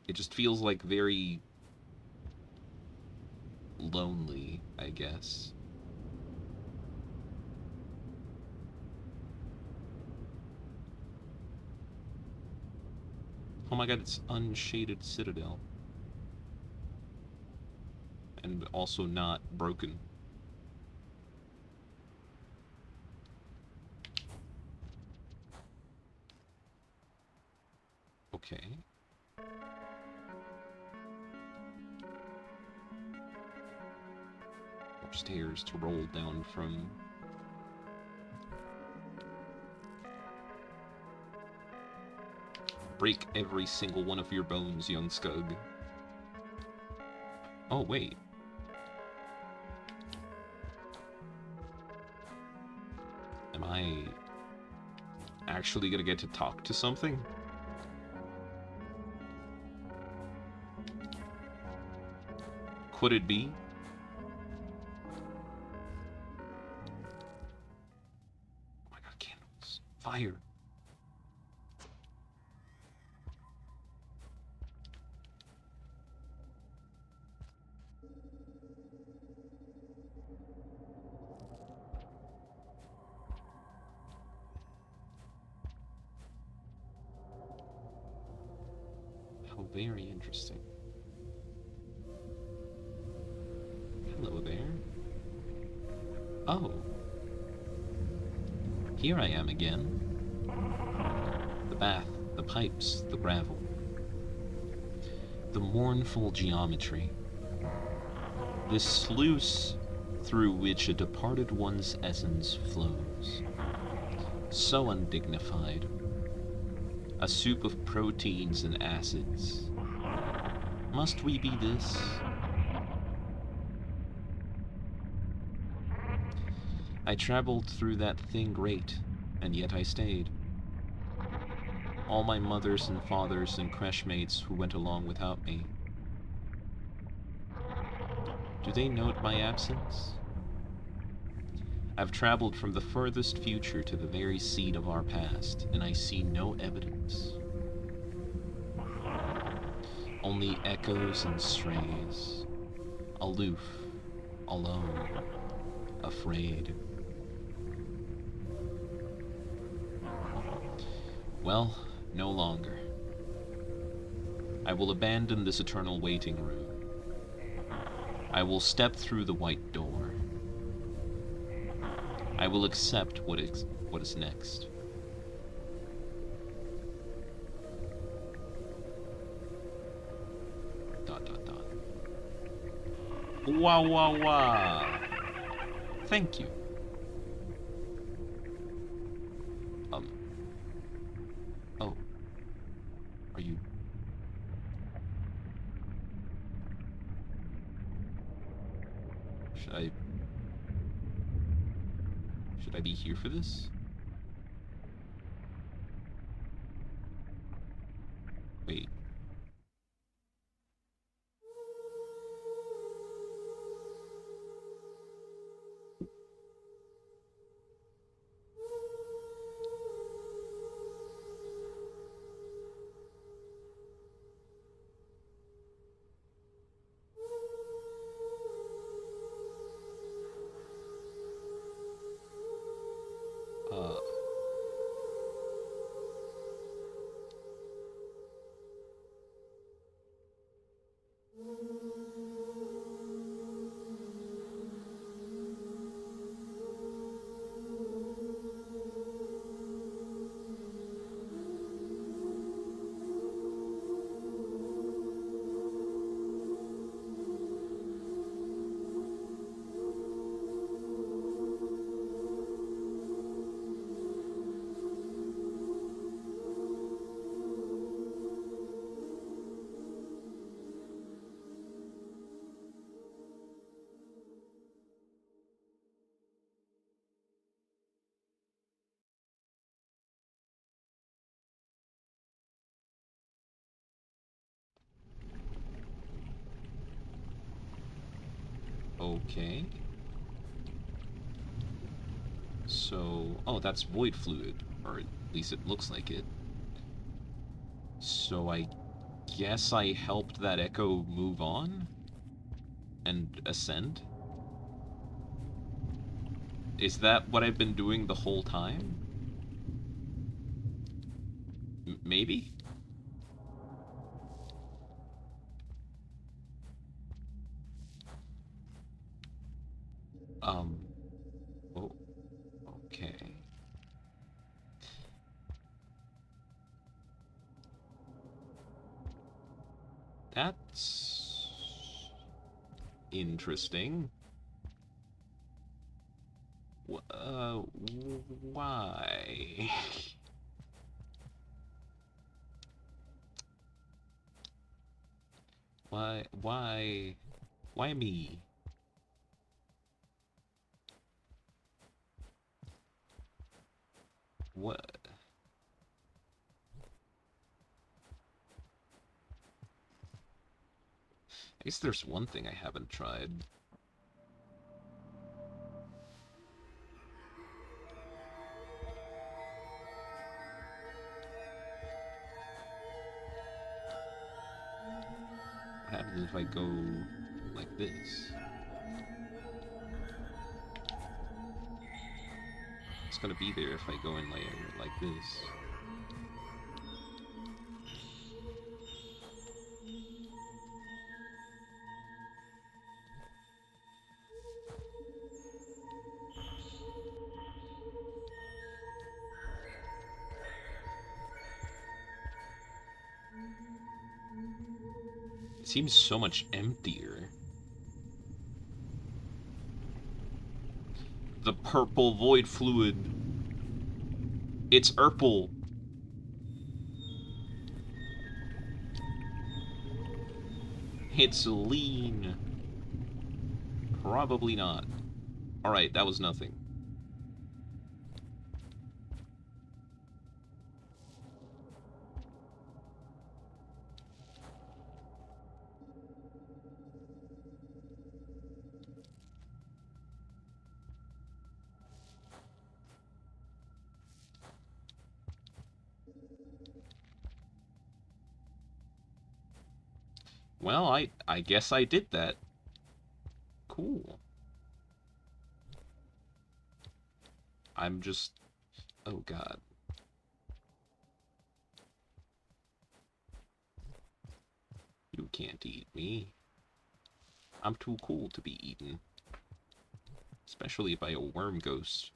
It just feels, like, very lonely, I guess. Oh my god, it's Unshaded Citadel. And also not broken. Okay. Stairs to roll down from. Break every single one of your bones, young Scug. Oh, wait. Am I actually gonna get to talk to something? Could it be? Oh my god, candles. Fire. How very interesting. Hello there. Oh. Here I am again. The bath, the pipes, the gravel. The mournful geometry. This sluice through which a departed one's essence flows. So undignified. A soup of proteins and acids. Must we be this? I traveled through that thing great, and yet I stayed. All my mothers and fathers and creche mates who went along without me. Do they note my absence? I've traveled from the furthest future to the very seed of our past, and I see no evidence. Only echoes and strays, aloof, alone, afraid. Well, no longer. I will abandon this eternal waiting room. I will step through the white door. I will accept what is next. Dot dot dot. Wah wah wah. Thank you. Oh. Are you... Should I be here for this? Wait. Okay. So, oh, that's void fluid, or at least it looks like it. So I guess I helped that echo move on and ascend? Is that what I've been doing the whole time? Maybe? Um, oh, okay. That's interesting. Why? Why me? What? I guess there's one thing I haven't tried. What happens if I go like this? It's gonna be there if I go in like this. It seems so much emptier. The purple void fluid. It's purple. It's lean. Probably not. Alright, that was nothing. Well, I guess I did that. Cool. I'm just... Oh, God. You can't eat me. I'm too cool to be eaten. Especially by a worm ghost.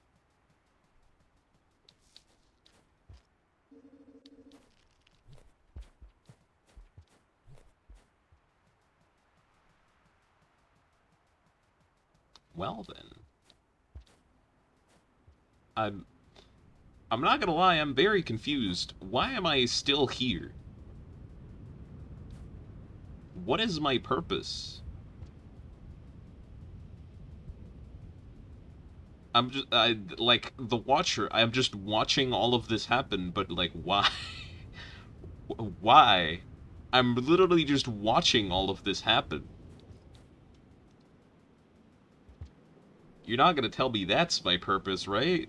Well, then. I'm not gonna lie, I'm very confused. Why am I still here? What is my purpose? Like, the Watcher, I'm just watching all of this happen, but, like, why? Why? I'm literally just watching all of this happen. You're not gonna tell me that's my purpose, right?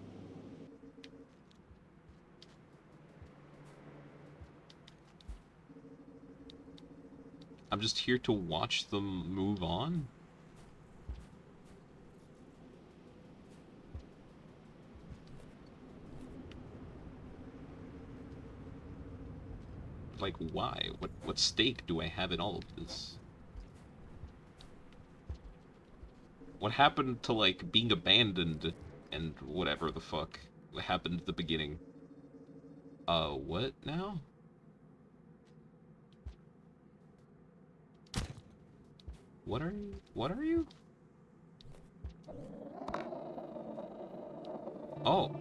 I'm just here to watch them move on? Like, why? What stake do I have in all of this? What happened to, like, being abandoned and whatever the fuck? What happened at the beginning? What now? What are you? What are you? Oh.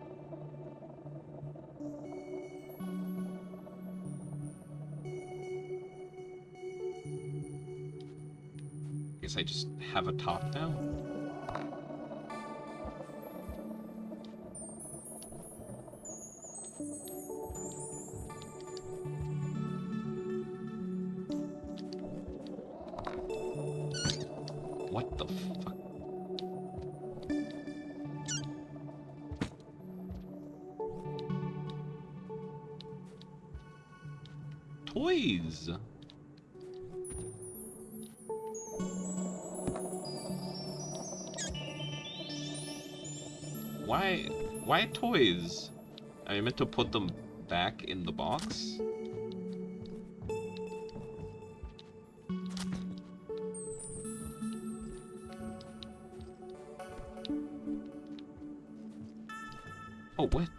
Guess I just have a top now? What the fuck? Toys! Why toys? I meant to put them back in the box? Oh, what?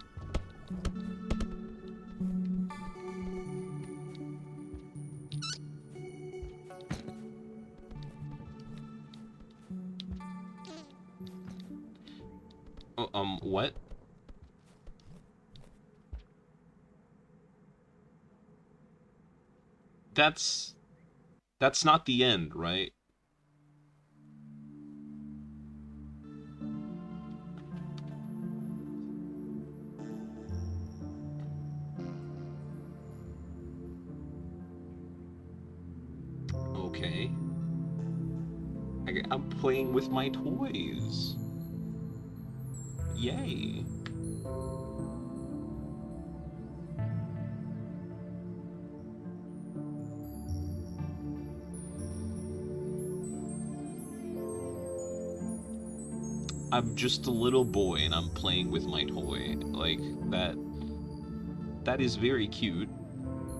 Oh, what? That's not the end, right? Okay. I'm playing with my toys. Yay. I'm just a little boy and I'm playing with my toy. Like, that is very cute.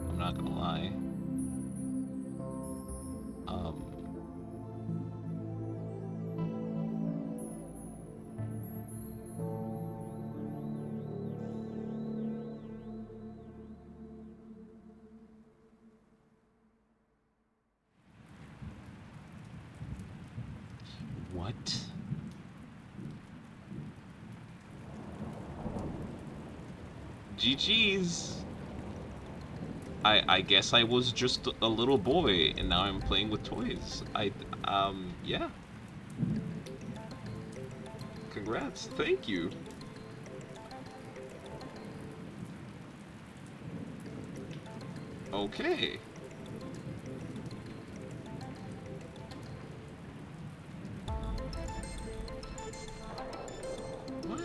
I'm not gonna lie. Um... What? GG's. I guess I was just a little boy and now I'm playing with toys. Yeah. Congrats. Thank you. Okay. What?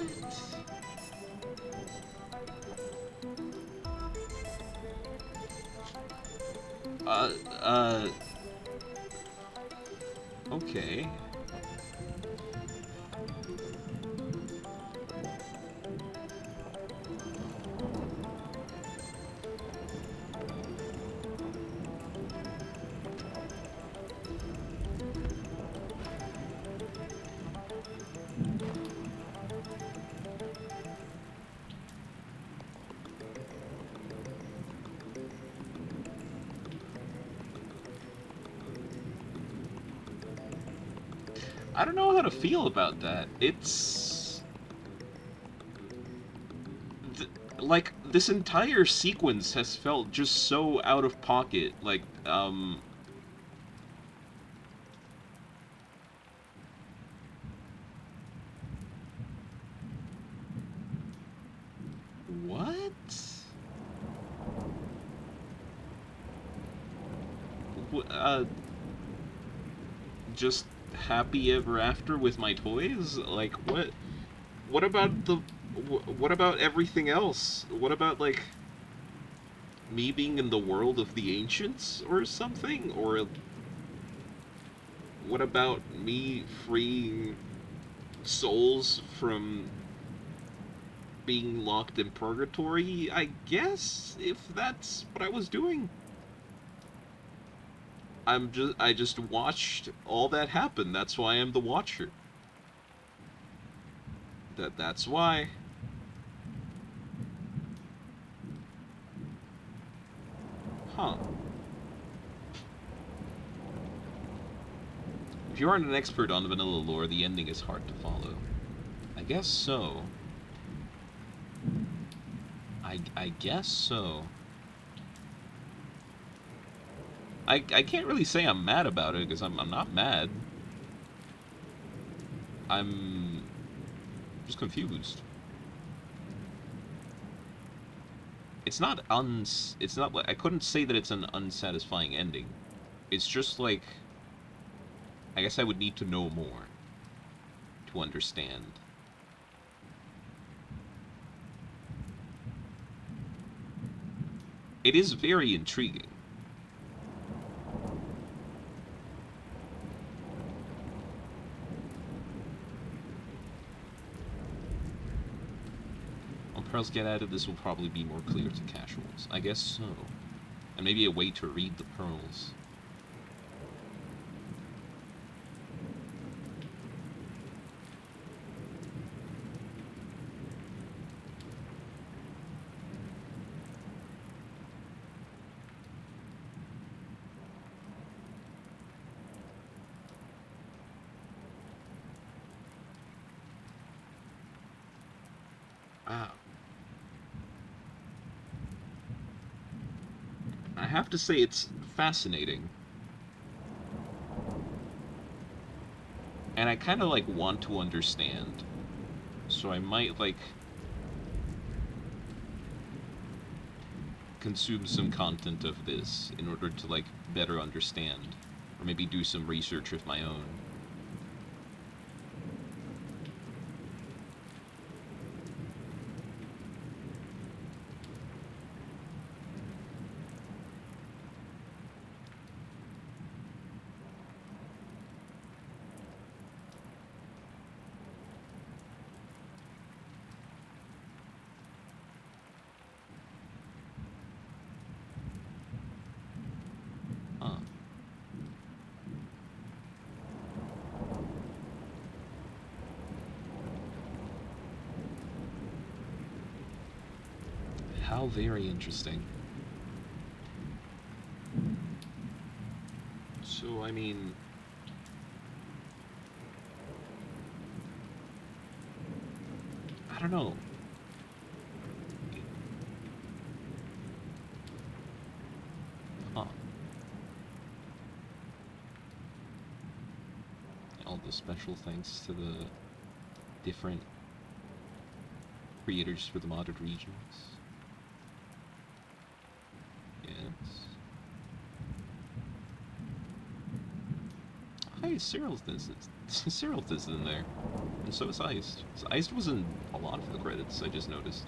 Uh, uh... Okay. I don't know how to feel about that. It's... like, this entire sequence has felt just so out of pocket. Like, what? Just happy ever after with my toys? Like, what? What about the... what about everything else? What about, like, me being in the world of the ancients or something? Or what about me freeing souls from being locked in purgatory? I guess, if that's what I was doing. I just watched all that happen. That's why I'm the watcher. That's why. Huh. If you aren't an expert on vanilla lore, the ending is hard to follow. I guess so. I guess so. I can't really say I'm mad about it, because I'm not mad. I'm just confused. It's not like, I couldn't say that it's an unsatisfying ending. It's just like, I guess I would need to know more to understand. It is very intriguing. Pearls get added, this will probably be more clear to casuals. I guess so. And maybe a way to read the pearls. Wow. I have to say it's fascinating. And I kind of like want to understand. So I might like consume some content of this in order to like better understand, or maybe do some research of my own. Huh. How very interesting. So, I mean, I don't know. Huh. All the special thanks to the different creators for the modded regions. Yes. Hey, Cyril's is in there. And so is Iced. So Iced was in a lot of the credits, I just noticed.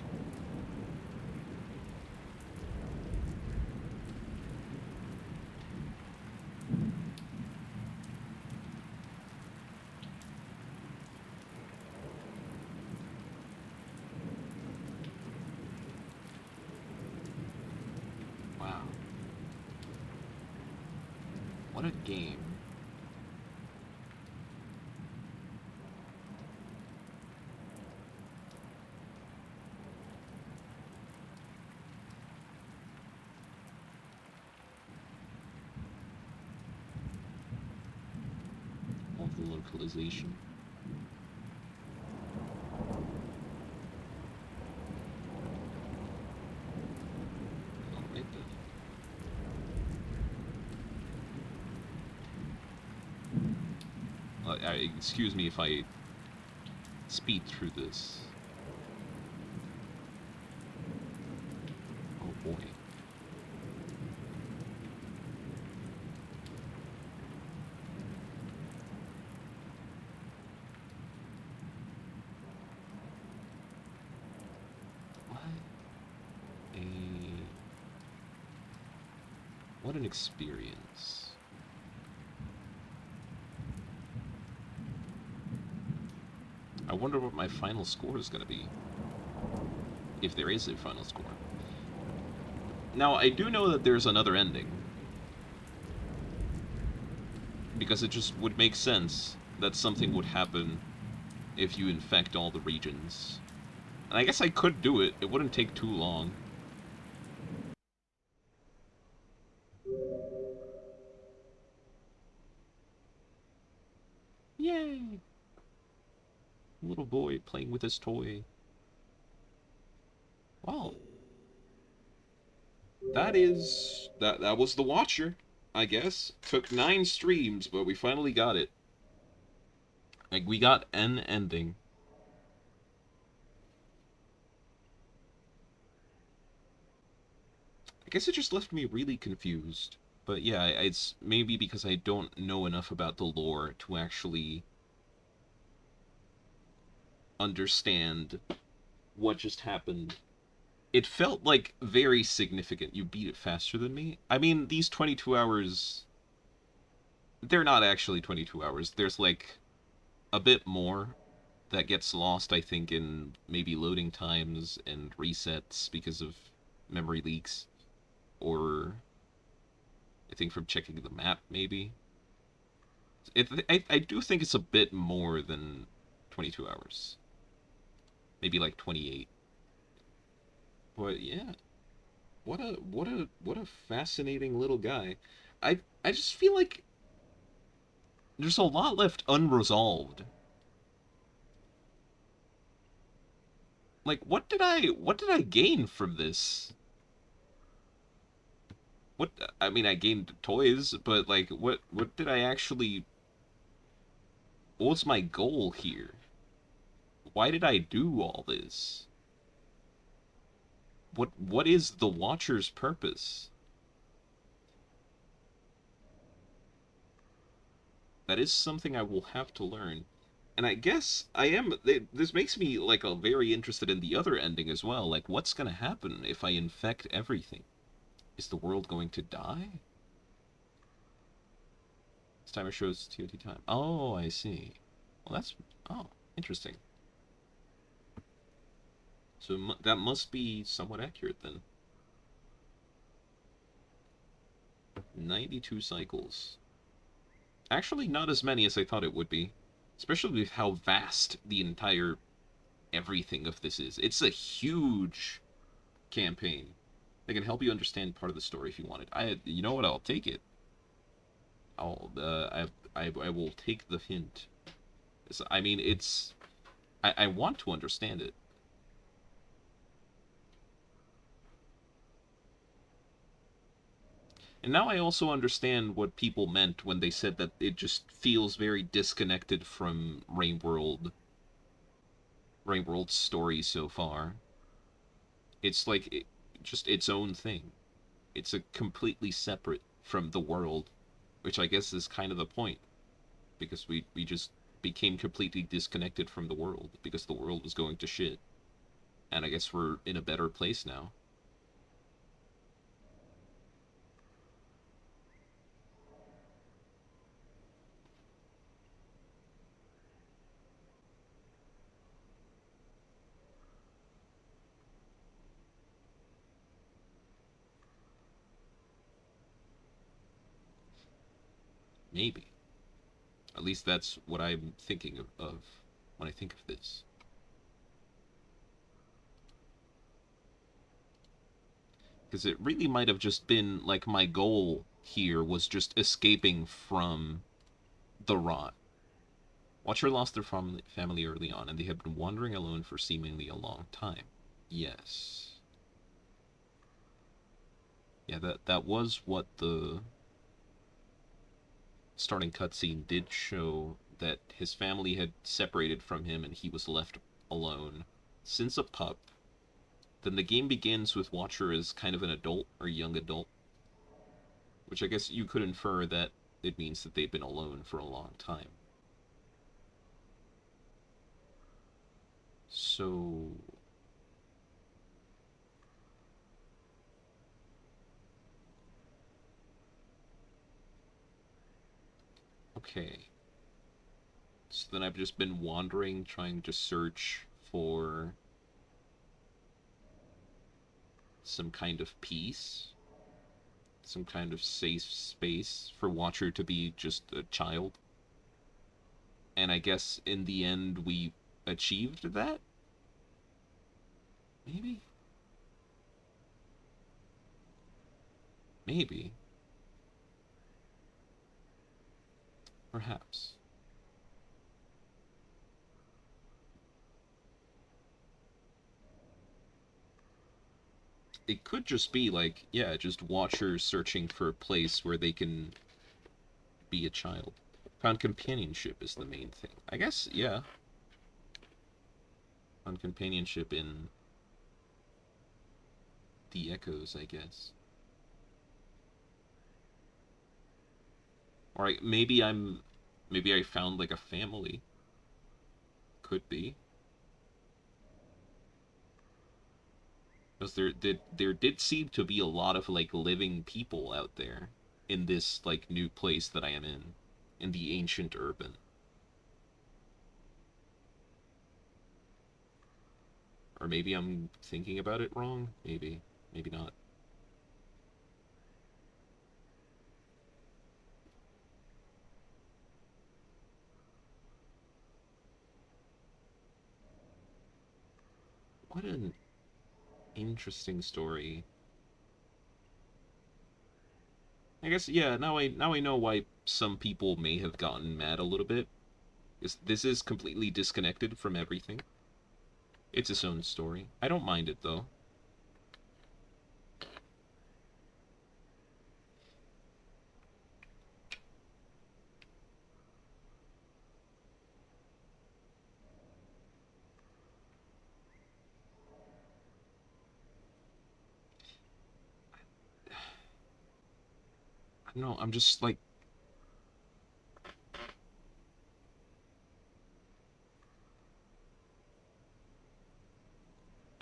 Wow. What a game. All the localization. Alright then. Excuse me if I speed through this. Oh boy. What a... What an experience. I wonder what my final score is going to be. If there is a final score. Now, I do know that there's another ending. Because it just would make sense that something would happen if you infect all the regions. And I guess I could do it. It wouldn't take too long. Yay! Little boy playing with his toy. Well, that was The Watcher, I guess. Took 9 streams, but we finally got it. Like, we got an ending. I guess it just left me really confused. But yeah, it's maybe because I don't know enough about the lore to actually understand what just happened. It felt like very significant. You beat it faster than me. I mean, these 22 hours, they're not actually 22 hours. There's like a bit more. that gets lost, I think, in maybe loading times and resets because of memory leaks, or I think from checking the map, maybe. I do think it's a bit more than 22 hours. Maybe like 28. But yeah, what a fascinating little guy. I just feel like there's a lot left unresolved. Like what did I gain from this? What I mean, I gained toys, but like what did I actually what was my goal here? Why did I do all this? What is the Watcher's purpose? That is something I will have to learn. And I guess I am. This makes me like very interested in the other ending as well. Like, what's gonna happen if I infect everything? Is the world going to die? This timer shows TOT time. Oh, I see. Well, that's oh interesting. So that must be somewhat accurate then. 92 cycles. Actually, not as many as I thought it would be, especially with how vast the entire everything of this is. It's a huge campaign. They can help you understand part of the story if you want it. You know what? I'll take it. I will take the hint. I mean, I want to understand it. And now I also understand what people meant when they said that it just feels very disconnected from Rainworld's story so far. It's like just its own thing. It's a completely separate from the world, which I guess is kind of the point, because we just became completely disconnected from the world because the world was going to shit. And I guess we're in a better place now. Maybe. At least that's what I'm thinking of when I think of this. Because it really might have just been like my goal here was just escaping from the rot. Watcher lost their family early on, and they had been wandering alone for seemingly a long time. Yes. Yeah, that was what the starting cutscene did show, that his family had separated from him and he was left alone since a pup. Then the game begins with Watcher as kind of an adult or young adult, which I guess you could infer that it means that they've been alone for a long time. So, okay. So then I've just been wandering, trying to search for some kind of peace, some kind of safe space for Watcher to be just a child. And I guess in the end we achieved that? Maybe? Maybe. Perhaps. It could just be like, yeah, just Watchers searching for a place where they can be a child. Found companionship is the main thing. I guess, yeah. Found companionship in the echoes, I guess. Or maybe I found like a family. Could be. Because there did seem to be a lot of like living people out there in this like new place that I am in the ancient urban. Or maybe I'm thinking about it wrong. Maybe. Maybe not. What an interesting story. I guess yeah. Now I know why some people may have gotten mad a little bit. This is completely disconnected from everything. It's its own story. I don't mind it though. I don't know. I'm just like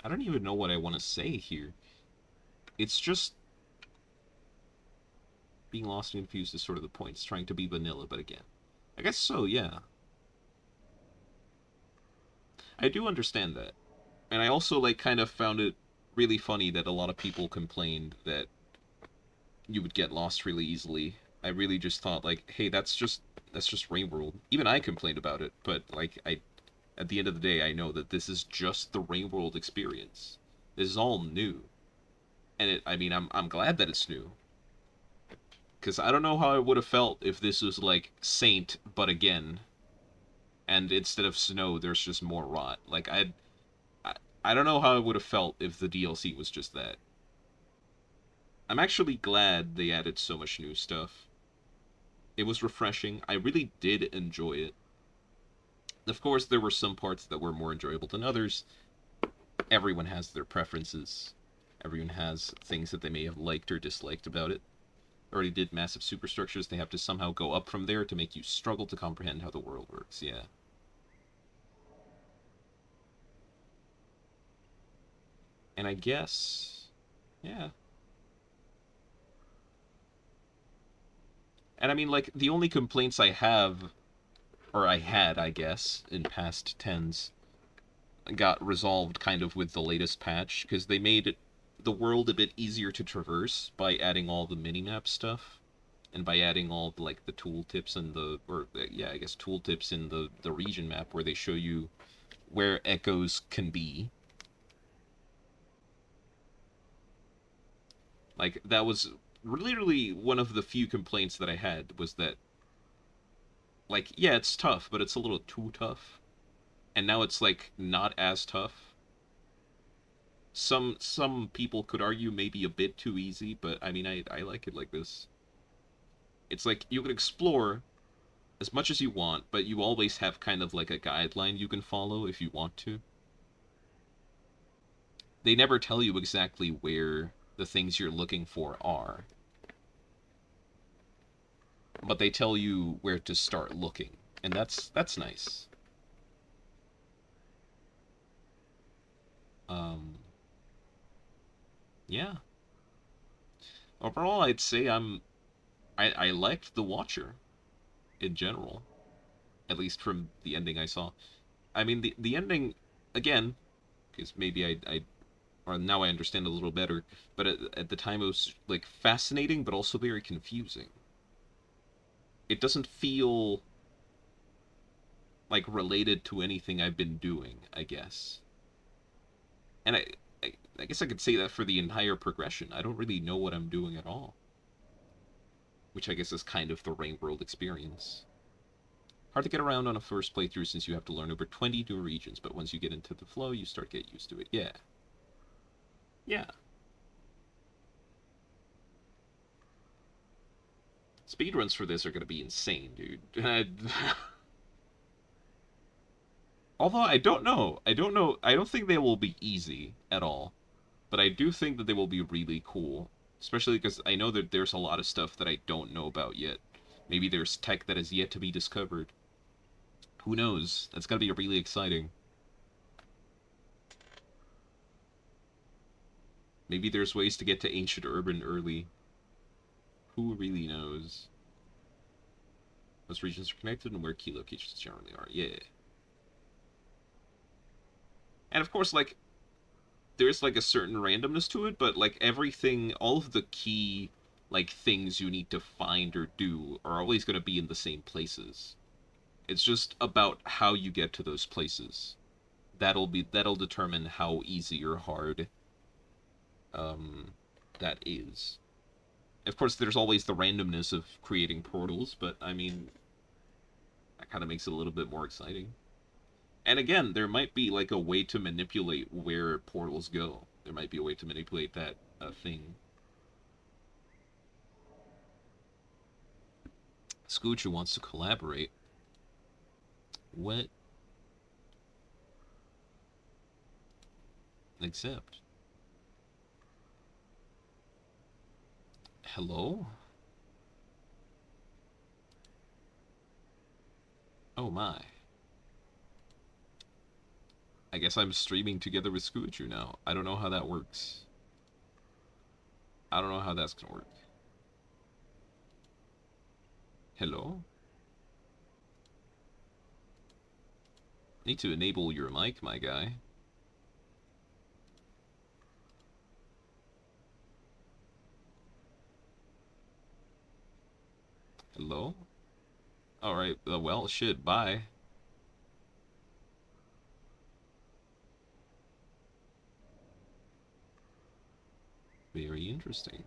I don't even know what I want to say here. It's just being lost and confused is sort of the point. It's trying to be vanilla, but again, I guess so. Yeah, I do understand that, and I also like kind of found it really funny that a lot of people complained that you would get lost really easily. I really just thought like, hey, that's just Rain World. Even I complained about it, but like I at the end of the day, I know that this is just the Rain World experience. This is all new, and I mean, I'm glad that it's new because I don't know how I would have felt if this was like Saint, but again, and instead of snow, there's just more rot. Like I, I don't know how I would have felt if the DLC was just that. I'm actually glad they added so much new stuff. It was refreshing. I really did enjoy it. Of course, there were some parts that were more enjoyable than others. Everyone has their preferences. Everyone has things that they may have liked or disliked about it. Already did massive superstructures. They have to somehow go up from there to make you struggle to comprehend how the world works. Yeah. And I guess, yeah. And I mean, like, the only complaints I have, or I had, I guess, in past tens, got resolved kind of with the latest patch, because they made the world a bit easier to traverse by adding all the minimap stuff, and by adding all the, like the tooltips and the, or yeah, I guess tooltips in the region map where they show you where echoes can be. Like, that was literally one of the few complaints that I had was that, like, yeah, it's tough, but it's a little too tough. And now it's like not as tough. Some people could argue maybe a bit too easy, but I mean I like it like this. It's like you can explore as much as you want, but you always have kind of like a guideline you can follow if you want to. They never tell you exactly where the things you're looking for are, but they tell you where to start looking, and that's nice. Um, yeah. Overall, I'd say I liked The Watcher in general, at least from the ending I saw. I mean, the ending, again, because maybe I or now I understand a little better, but at the time it was like fascinating, but also very confusing. It doesn't feel like related to anything I've been doing, I guess. And I guess I could say that for the entire progression. I don't really know what I'm doing at all, which I guess is kind of the Rain World experience. Hard to get around on a first playthrough since you have to learn over 20 new regions, but once you get into the flow, you start get used to it. Yeah. Yeah. Speedruns for this are going to be insane, dude. Although I don't know. I don't know. I don't think they will be easy at all. But I do think that they will be really cool. Especially because I know that there's a lot of stuff that I don't know about yet. Maybe there's tech that is yet to be discovered. Who knows? That's going to be really exciting. Maybe there's ways to get to ancient urban early. Who really knows? Most regions are connected and where key locations generally are. Yeah. And of course, like, there's like a certain randomness to it, but like everything, all of the key like things you need to find or do are always going to be in the same places. It's just about how you get to those places. That'll determine how easy or hard um that is. Of course, there's always the randomness of creating portals, but I mean, that kind of makes it a little bit more exciting. And again, there might be like a way to manipulate where portals go. There might be a way to manipulate that thing. Scoocher wants to collaborate. What? Accept. Hello? Oh my. I guess I'm streaming together with Scoochu now. I don't know how that works. I don't know how that's gonna work. Hello? Need to enable your mic, my guy. Hello? Alright, well, shit, bye. Very interesting.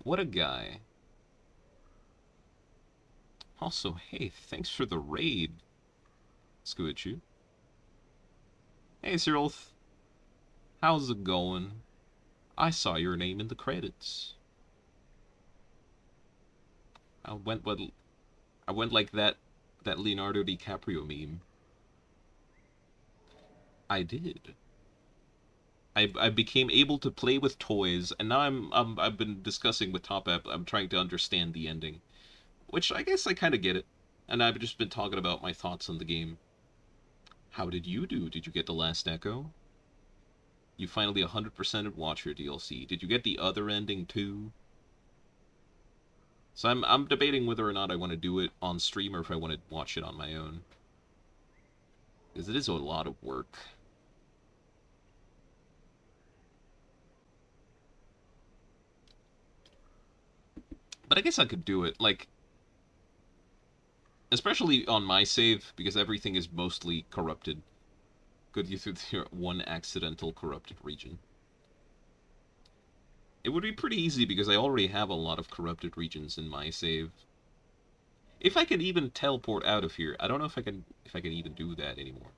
What a guy. Also, hey, thanks for the raid, Scoochu. Hey, Cyril. How's it going? I saw your name in the credits. I went what I went like that Leonardo DiCaprio meme. I did. I became able to play with toys, and now I've been discussing with Top App. I'm trying to understand the ending, which I guess I kind of get it. And I've just been talking about my thoughts on the game. How did you do? Did you get the last echo? You finally 100%ed Watcher DLC. Did you get the other ending too? So I'm debating whether or not I want to do it on stream or if I want to watch it on my own. Because it is a lot of work. But I guess I could do it, like, especially on my save, because everything is mostly corrupted. Could you through the one accidental corrupted region? It would be pretty easy because I already have a lot of corrupted regions in my save. If I can even teleport out of here, I don't know if I can even do that anymore.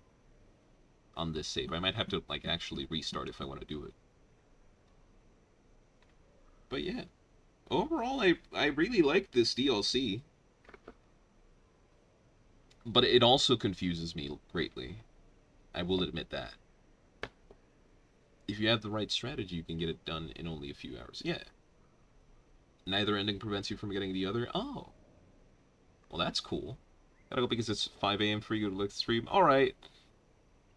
On this save, I might have to like actually restart if I want to do it. But yeah, overall, I really like this DLC. But it also confuses me greatly. I will admit that. If you have the right strategy, you can get it done in only a few hours. Yeah. Neither ending prevents you from getting the other. Oh. Well, that's cool. Gotta go because it's 5 a.m. for you to look stream. Alright.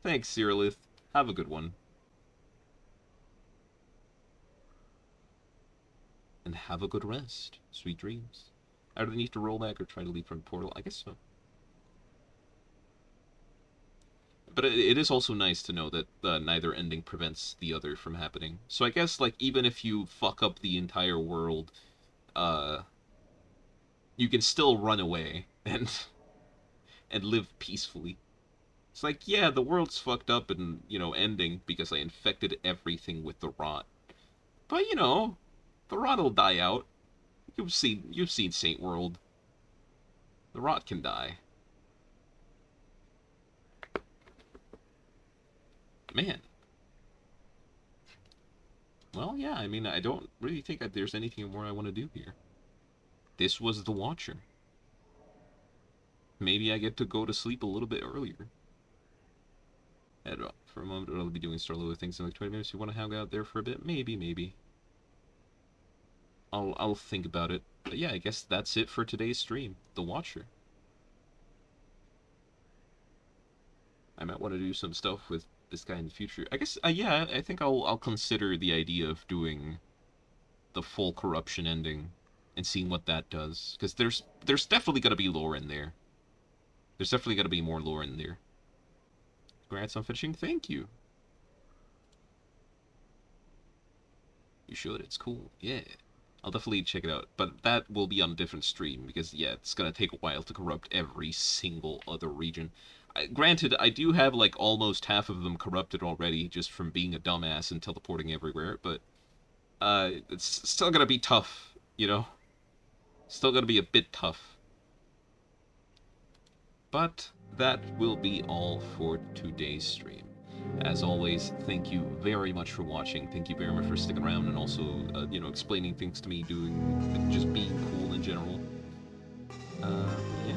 Thanks, Cyrillith. Have a good one. And have a good rest. Sweet dreams. I do need to roll back or try to leave from the portal? I guess so. But it is also nice to know that neither ending prevents the other from happening. So I guess, like, even if you fuck up the entire world, uh, you can still run away and live peacefully. It's like, yeah, the world's fucked up and, ending because I infected everything with the rot. But, the rot'll die out. You've seen Saint World. The rot can die. Man. Well, yeah, I mean, I don't really think there's anything more I want to do here. This was The Watcher. Maybe I get to go to sleep a little bit earlier. For a moment, I'll be doing Starlow things in like 20 minutes. You want to hang out there for a bit? Maybe. I'll think about it. But yeah, I guess that's it for today's stream. The Watcher. I might want to do some stuff with this guy in the future. I guess, yeah, I think I'll consider the idea of doing the full corruption ending and seeing what that does. Because there's definitely going to be lore in there. There's definitely got to be more lore in there. Congrats on finishing. Thank you. You should. It's cool. Yeah. I'll definitely check it out. But that will be on a different stream because, yeah, it's going to take a while to corrupt every single other region. Granted, I do have, like, almost half of them corrupted already just from being a dumbass and teleporting everywhere, but it's still going to be tough, you know? Still going to be a bit tough. But that will be all for today's stream. As always, thank you very much for watching. Thank you very much for sticking around and also, you know, explaining things to me, just being cool in general. Yeah.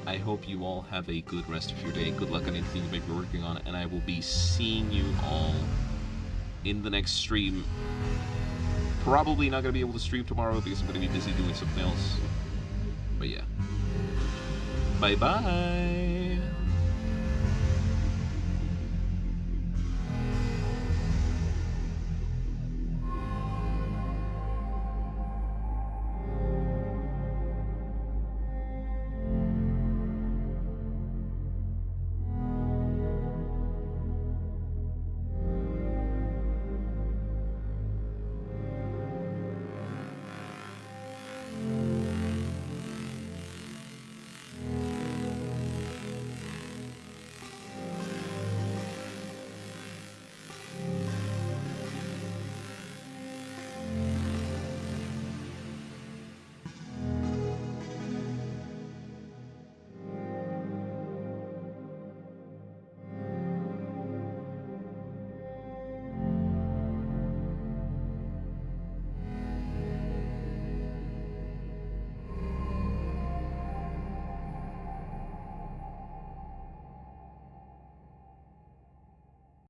I hope you all have a good rest of your day. Good luck on anything you may be working on, and I will be seeing you all in the next stream. Probably not going to be able to stream tomorrow because I'm going to be busy doing something else. But yeah. Bye-bye!